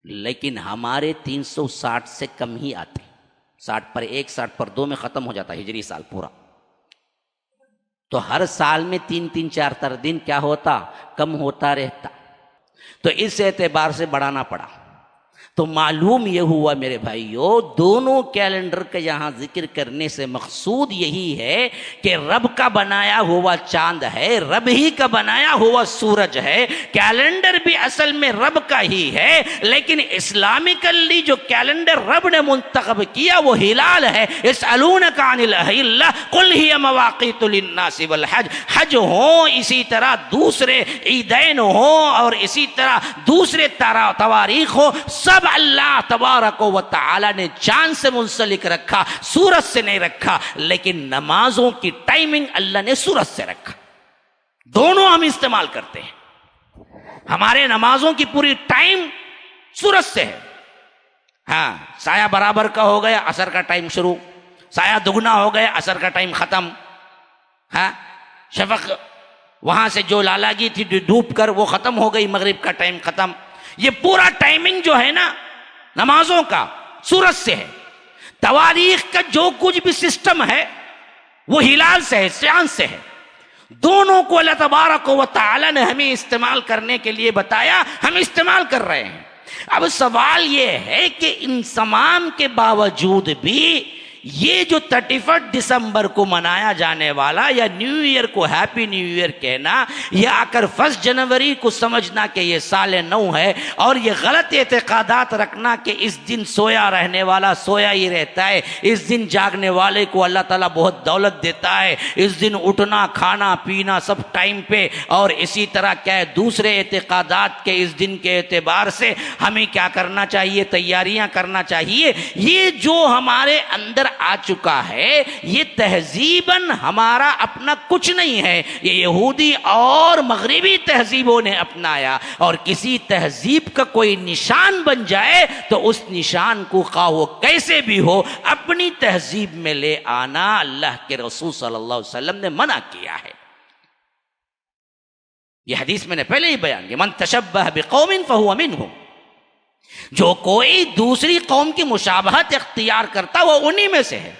لیکن ہمارے 360 سے کم ہی آتے، 60 پر 1، 60 پر 2 میں ختم ہو جاتا ہجری سال پورا۔ تو ہر سال میں 3 4 دن کیا ہوتا؟ کم ہوتا رہتا۔ تو اس اعتبار سے بڑھانا پڑا۔ تو معلوم یہ ہوا میرے بھائیوں، دونوں کیلنڈر کا یہاں ذکر کرنے سے مقصود یہی ہے کہ رب کا بنایا ہوا چاند ہے، رب ہی کا بنایا ہوا سورج ہے، کیلنڈر بھی اصل میں رب کا ہی ہے، لیکن اسلامکلی جو کیلنڈر رب نے منتخب کیا وہ ہلال ہے۔ یسألونک عن الأہلة قل ہی مواقیت للناس والحج، حج ہو، اسی طرح دوسرے عیدین ہو، اور اسی طرح دوسرے تواریخ ہو، سب اللہ تبارک و تعالی نے چاند سے منسلک رکھا، سورج سے نہیں رکھا، لیکن نمازوں کی ٹائمنگ اللہ نے سورج سے رکھا۔ دونوں ہم استعمال کرتے ہیں، ہمارے نمازوں کی پوری ٹائم سورج سے ہے۔ ہاں، سایہ برابر کا ہو گیا، عصر کا ٹائم شروع، سایہ دگنا ہو گیا، عصر کا ٹائم ختم۔ ہاں، شفق وہاں سے جو لالاگی تھی ڈوب کر وہ ختم ہو گئی، مغرب کا ٹائم ختم۔ یہ پورا ٹائمنگ جو ہے نا نمازوں کا سورج سے ہے۔ تواریخ کا جو کچھ بھی سسٹم ہے وہ ہلال سے ہے، چاند سے ہے۔ دونوں کو اللہ تبارک و تعالی نے ہمیں استعمال کرنے کے لیے بتایا، ہم استعمال کر رہے ہیں۔ اب سوال یہ ہے کہ ان تمام کے باوجود بھی یہ جو 31 دسمبر کو منایا جانے والا یا نیو ایئر کو ہیپی نیو ایئر کہنا، یا آ کر 1 جنوری کو سمجھنا کہ یہ سال نو ہے، اور یہ غلط اعتقادات رکھنا کہ اس دن سویا رہنے والا سویا ہی رہتا ہے، اس دن جاگنے والے کو اللہ تعالیٰ بہت دولت دیتا ہے، اس دن اٹھنا کھانا پینا سب ٹائم پہ، اور اسی طرح کیا ہے دوسرے اعتقادات کے اس دن کے اعتبار سے ہمیں کیا کرنا چاہیے؟ تیاریاں کرنا چاہیے۔ یہ جو ہمارے اندر آ چکا ہے، یہ تہذیباً ہمارا اپنا کچھ نہیں ہے، یہ یہودی اور مغربی تہذیبوں نے اپنایا، اور کسی تہذیب کا کوئی نشان بن جائے تو اس نشان کو خواہ وہ کیسے بھی ہو اپنی تہذیب میں لے آنا اللہ کے رسول صلی اللہ علیہ وسلم نے منع کیا ہے۔ یہ حدیث میں نے پہلے ہی بیان کیا، من تشبہ بقوم فہو منہم، جو کوئی دوسری قوم کی مشابہت اختیار کرتا وہ انہی میں سے ہے۔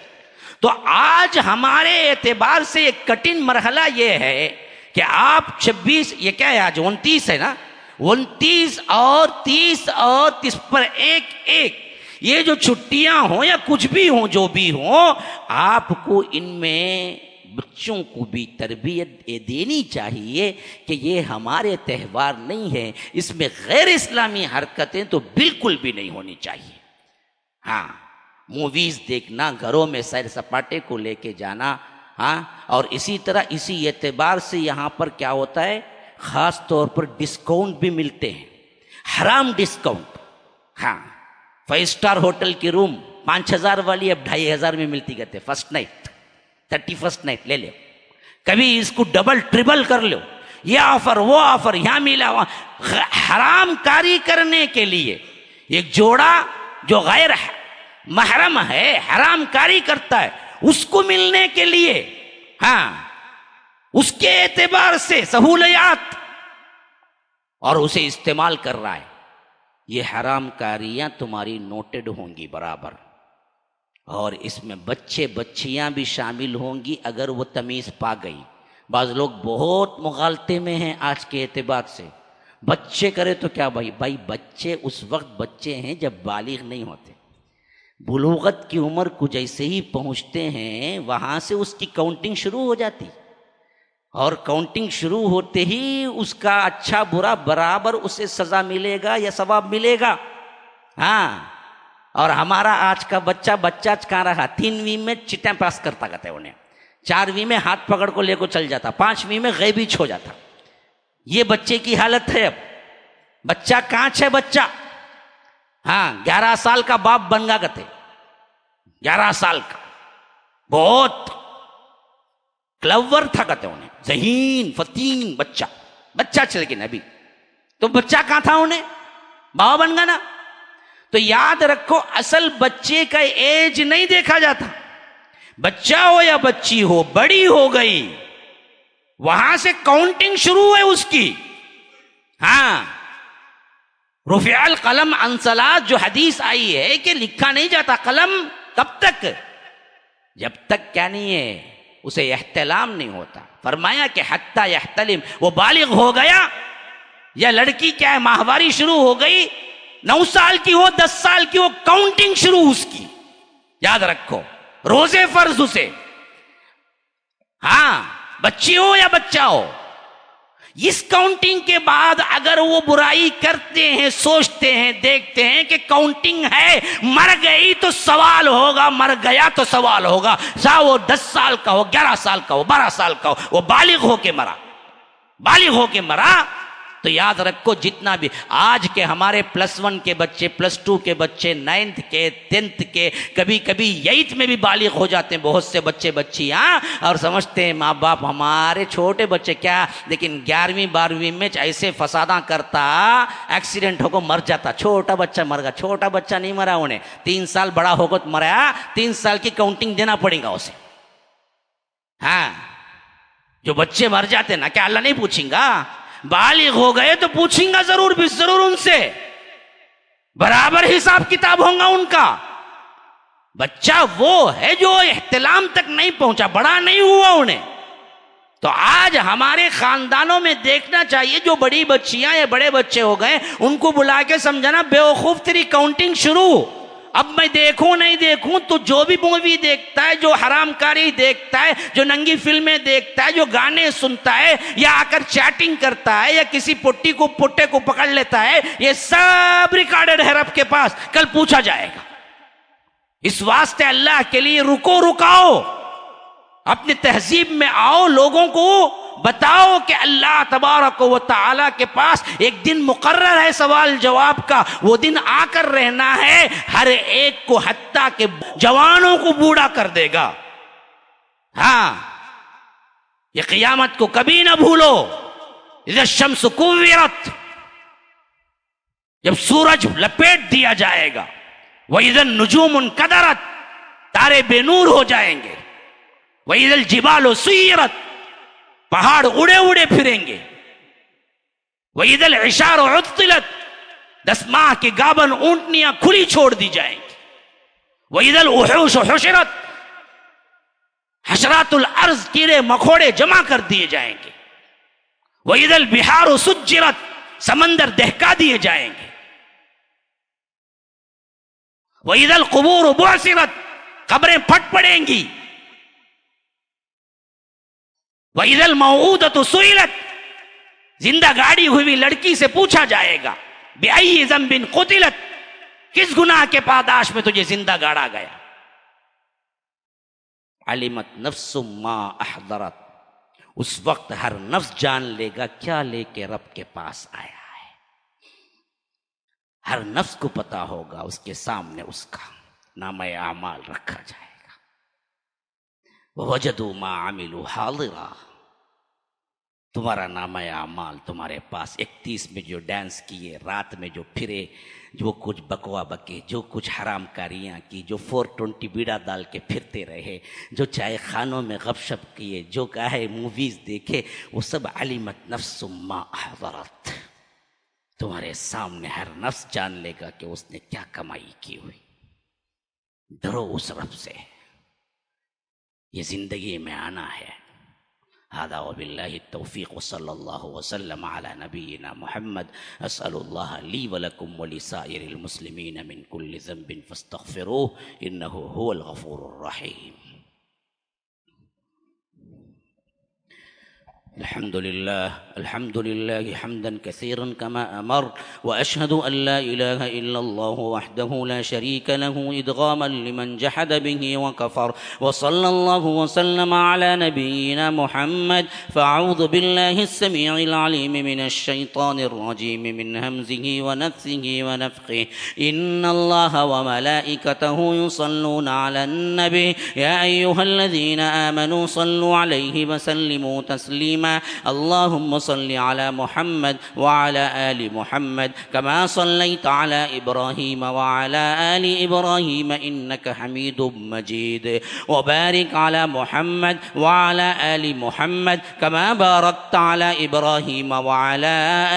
تو آج ہمارے اعتبار سے ایک کٹھن مرحلہ یہ ہے کہ آپ 26، یہ کیا ہے آج 29 ہے نا، 29 اور 30 اور 30 پر ایک یہ جو چھٹیاں ہوں یا کچھ بھی ہوں جو بھی ہوں، آپ کو ان میں بچوں کو بھی تربیت دینی چاہیے کہ یہ ہمارے تہوار نہیں ہیں، اس میں غیر اسلامی حرکتیں تو بالکل بھی نہیں ہونی چاہیے۔ ہاں، موویز دیکھنا، گھروں میں سیر سپاٹے کو لے کے جانا، ہاں، اور اسی طرح اسی اعتبار سے یہاں پر کیا ہوتا ہے، خاص طور پر ڈسکاؤنٹ بھی ملتے ہیں، حرام ڈسکاؤنٹ۔ ہاں، 5 اسٹار ہوٹل کی روم 5000 والی اب 2500 میں ملتی کہتے، فرسٹ نائٹ 31st نائٹ لے لو، کبھی اس کو ڈبل ٹریبل کر لو، یہ آفر وہ آفر یہاں ملا وہاں۔ حرام کاری کرنے کے لیے ایک جوڑا جو غیر محرم ہے، حرام کاری کرتا ہے، اس کو ملنے کے لیے، ہاں، اس کے اعتبار سے سہولیات، اور اسے استعمال کر رہا ہے، یہ حرام کاریاں تمہاری نوٹڈ ہوں گی برابر، اور اس میں بچے بچیاں بھی شامل ہوں گی اگر وہ تمیز پا گئی۔ بعض لوگ بہت مغالطے میں ہیں آج کے اعتبار سے، بچے کرے تو کیا بھائی بچے اس وقت بچے ہیں جب بالغ نہیں ہوتے، بلوغت کی عمر کو جیسے ہی پہنچتے ہیں وہاں سے اس کی کاؤنٹنگ شروع ہو جاتی، اور کاؤنٹنگ شروع ہوتے ہی اس کا اچھا برا برابر اسے سزا ملے گا یا ثواب ملے گا۔ ہاں، اور ہمارا آج کا بچہ کہاں رہا، 3ویں میں چٹیں پاس کرتا کہتے انہیں، 4ویں میں ہاتھ پکڑ کو لے کو چل جاتا، 5ویں میں غیبی ہو جاتا۔ یہ بچے کی حالت ہے اب، بچہ کانچ ہے بچہ، ہاں، 11 سال کا باپ بن گا کہتے، 11 سال کا، بہت کلور تھا کہتے انہیں، ذہین فتین بچہ چل کے نبی، تو بچہ کہاں تھا انہیں، باپ بن گا نا۔ تو یاد رکھو، اصل بچے کا ایج نہیں دیکھا جاتا، بچہ ہو یا بچی ہو، بڑی ہو گئی وہاں سے کاؤنٹنگ شروع ہے اس کی۔ ہاں، رفع القلم عن ثلاث جو حدیث آئی ہے کہ لکھا نہیں جاتا قلم، کب تک، جب تک کیا نہیں ہے اسے احتلام نہیں ہوتا۔ فرمایا کہ حتی یحتلم، وہ بالغ ہو گیا، یا لڑکی کیا ہے ماہواری شروع ہو گئی، 9 سال کی ہو 10 سال کی ہو، کاؤنٹنگ شروع اس کی، یاد رکھو، روزے فرض اسے، ہاں، بچی ہو یا بچہ ہو، اس کاؤنٹنگ کے بعد اگر وہ برائی کرتے ہیں، سوچتے ہیں، دیکھتے ہیں کہ کاؤنٹنگ ہے، مر گئی تو سوال ہوگا، مر گیا تو سوال ہوگا، چاہے وہ 10 سال کا ہو، 11 سال کا ہو، 12 سال کا ہو، وہ بالغ ہو کے مرا، تو یاد رکھو جتنا بھی آج کے ہمارے +1 کے بچے، +2 کے بچے، 9th کے، 10th کے، کبھی 8th میں بھی بالغ ہو جاتے ہیں بہت سے بچے بچیاں، اور سمجھتے ہیں ماں باپ ہمارے چھوٹے بچے کیا، لیکن 11ویں 12ویں میں ایسے فساداں کرتا، ایکسیڈنٹ ہو کو مر جاتا، چھوٹا بچہ مر گیا، چھوٹا بچہ نہیں مرا انہیں، 3 سال بڑا ہو کو مرا، 3 سال کی کاؤنٹنگ دینا پڑے گا اسے۔ ہاں، جو بچے مر جاتے نا، کیا اللہ نہیں پوچھیں گا، بالغ ہو گئے تو پوچھیں گا ضرور ان سے، برابر حساب کتاب ہوگا ان کا۔ بچہ وہ ہے جو احتلام تک نہیں پہنچا، بڑا نہیں ہوا انہیں۔ تو آج ہمارے خاندانوں میں دیکھنا چاہیے، جو بڑی بچیاں یا بڑے بچے ہو گئے ان کو بلا کے سمجھانا، بیوقوف تیری کاؤنٹنگ شروع، اب میں دیکھوں نہیں دیکھوں، تو جو بھی مووی دیکھتا ہے، جو حرام کاری دیکھتا ہے، جو ننگی فلمیں دیکھتا ہے، جو گانے سنتا ہے، یا آ کر چیٹنگ کرتا ہے، یا کسی پٹے کو پکڑ لیتا ہے، یہ سب ریکارڈڈ ہے رب کے پاس، کل پوچھا جائے گا۔ اس واسطے اللہ کے لیے رکاؤ، اپنے تہذیب میں آؤ، لوگوں کو بتاؤ کہ اللہ تبارک و تعالی کے پاس ایک دن مقرر ہے سوال جواب کا، وہ دن آ کر رہنا ہے، ہر ایک کو حتیٰ کہ جوانوں کو بوڑھا کر دے گا۔ ہاں، یہ قیامت کو کبھی نہ بھولو، اذا الشمس کورت، جب سورج لپیٹ دیا جائے گا، وَإِذَا النُّجُومُ انْكَدَرَتْ، تارے بے نور ہو جائیں گے، وَإِذَا الْجِبَالُ سُيِّرَتْ، پہاڑ اڑے پھریں گے، وَإِذَا الْعِشَارُ عُطِّلَتْ، 10 ماہ کی گابن اونٹنیاں کھلی چھوڑ دی جائیں گی، وَإِذَا الْوُحُوشُ حُشِرَتْ، حشرات الارض کیڑے مکوڑے جمع کر دیے جائیں گے، وَإِذَا الْبِحَارُ سُجِّرَتْ، سمندر دہکا دیے جائیں گے۔ وَإِذَا الْقُبُورُ بُعْثِرَتْ، قبریں پھٹ پڑیں گی۔ وَإِذَا الْمَوْءُودَةُ سُئِلَتْ، زندہ گاڑی ہوئی لڑکی سے پوچھا جائے گا بِأَيِّ ذَنبٍ قُتِلَتْ، کس گناہ کے پاداش میں تجھے زندہ گاڑا گیا؟ عَلِمَتْ نَفْسٌ مَّا أَحْضَرَتْ، اس وقت ہر نفس جان لے گا کیا لے کے رب کے پاس آیا ہے۔ ہر نفس کو پتا ہوگا اس کے سامنے اس کا نامہ اعمال رکھا جائے گا۔ وَوَجَدُوا مَا عَمِلُوا حَاضِرًا، تمہارا نامہ اعمال تمہارے پاس۔ 31 میں جو ڈانس کیے، رات میں جو پھرے، جو کچھ بکوا بکے، جو کچھ حرام کاریاں کی، جو 420 بیڑا ڈال کے پھرتے رہے، جو چائے خانوں میں غپ شپ کیے، جو کہے موویز دیکھے، وہ سب علمت نفس ما احضرت، تمہارے سامنے ہر نفس جان لے گا کہ اس نے کیا کمائی کی ہوئی۔ ڈرو اس رب سے، یہ زندگی میں آنا ہے۔ هذا وبالله التوفيق وصلى الله وسلم على نبينا محمد. أسأل الله لي ولكم ولسائر المسلمين من كل ذنب فاستغفروه إنه هو الغفور الرحيم. الحمد لله حمدا كثيرا كما أمر، وأشهد أن لا إله إلا الله وحده لا شريك له إدغاما لمن جحد به وكفر، وصلى الله وسلم على نبينا محمد. فأعوذ بالله السميع العليم من الشيطان الرجيم من همزه ونفثه ونفخه. إن الله وملائكته يصلون على النبي يا أيها الذين آمنوا صلوا عليه وسلموا تسليما. اللهم صل على محمد وعلى آل محمد كما صليت على إبراهيم وعلى آل إبراهيم إنك حميد مجيد، وبارك على محمد وعلى آل محمد كما باركت على إبراهيم وعلى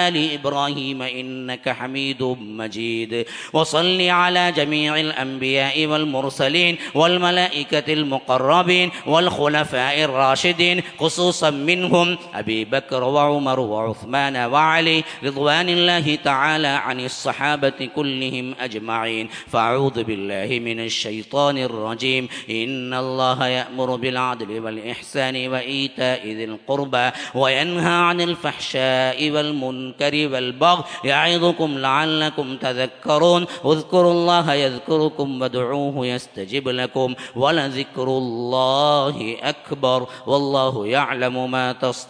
آل إبراهيم إنك حميد مجيد. وصل على جميع الأنبياء والمرسلين والملائكة المقربين والخلفاء الراشدين، خصوصا منهم أبي بكر وعمر وعثمان وعلي رضوان الله تعالى عن الصحابة كلهم أجمعين. فأعوذ بالله من الشيطان الرجيم. إن الله يأمر بالعدل والإحسان وإيتاء ذي القربى وينهى عن الفحشاء والمنكر والبغي يعظكم لعلكم تذكرون. اذكروا الله يذكركم وادعوه يستجب لكم ولذكر الله أكبر والله يعلم ما تصنعون.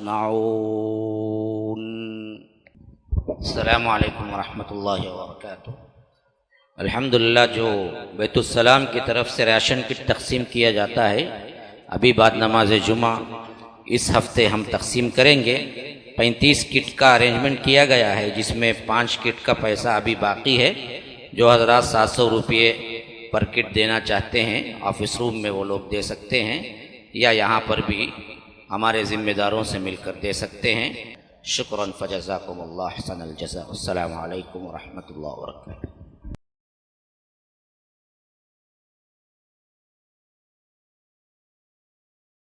السلام علیکم ورحمۃ اللہ وبرکاتہ. الحمدللہ جو بیت السلام کی طرف سے راشن کٹ تقسیم کیا جاتا ہے، ابھی بعد نماز جمعہ اس ہفتے ہم تقسیم کریں گے. 35 کٹ کا ارینجمنٹ کیا گیا ہے، جس میں 5 کٹ کا پیسہ ابھی باقی ہے. جو حضرات 700 روپے پر کٹ دینا چاہتے ہیں آفس روم میں وہ لوگ دے سکتے ہیں، یا یہاں پر بھی ہمارے ذمہ داروں سے مل کر دے سکتے ہیں. شکراً فجزاکم اللہ احسن الجزاء. السلام علیکم ورحمۃ اللہ وبرکاتہ.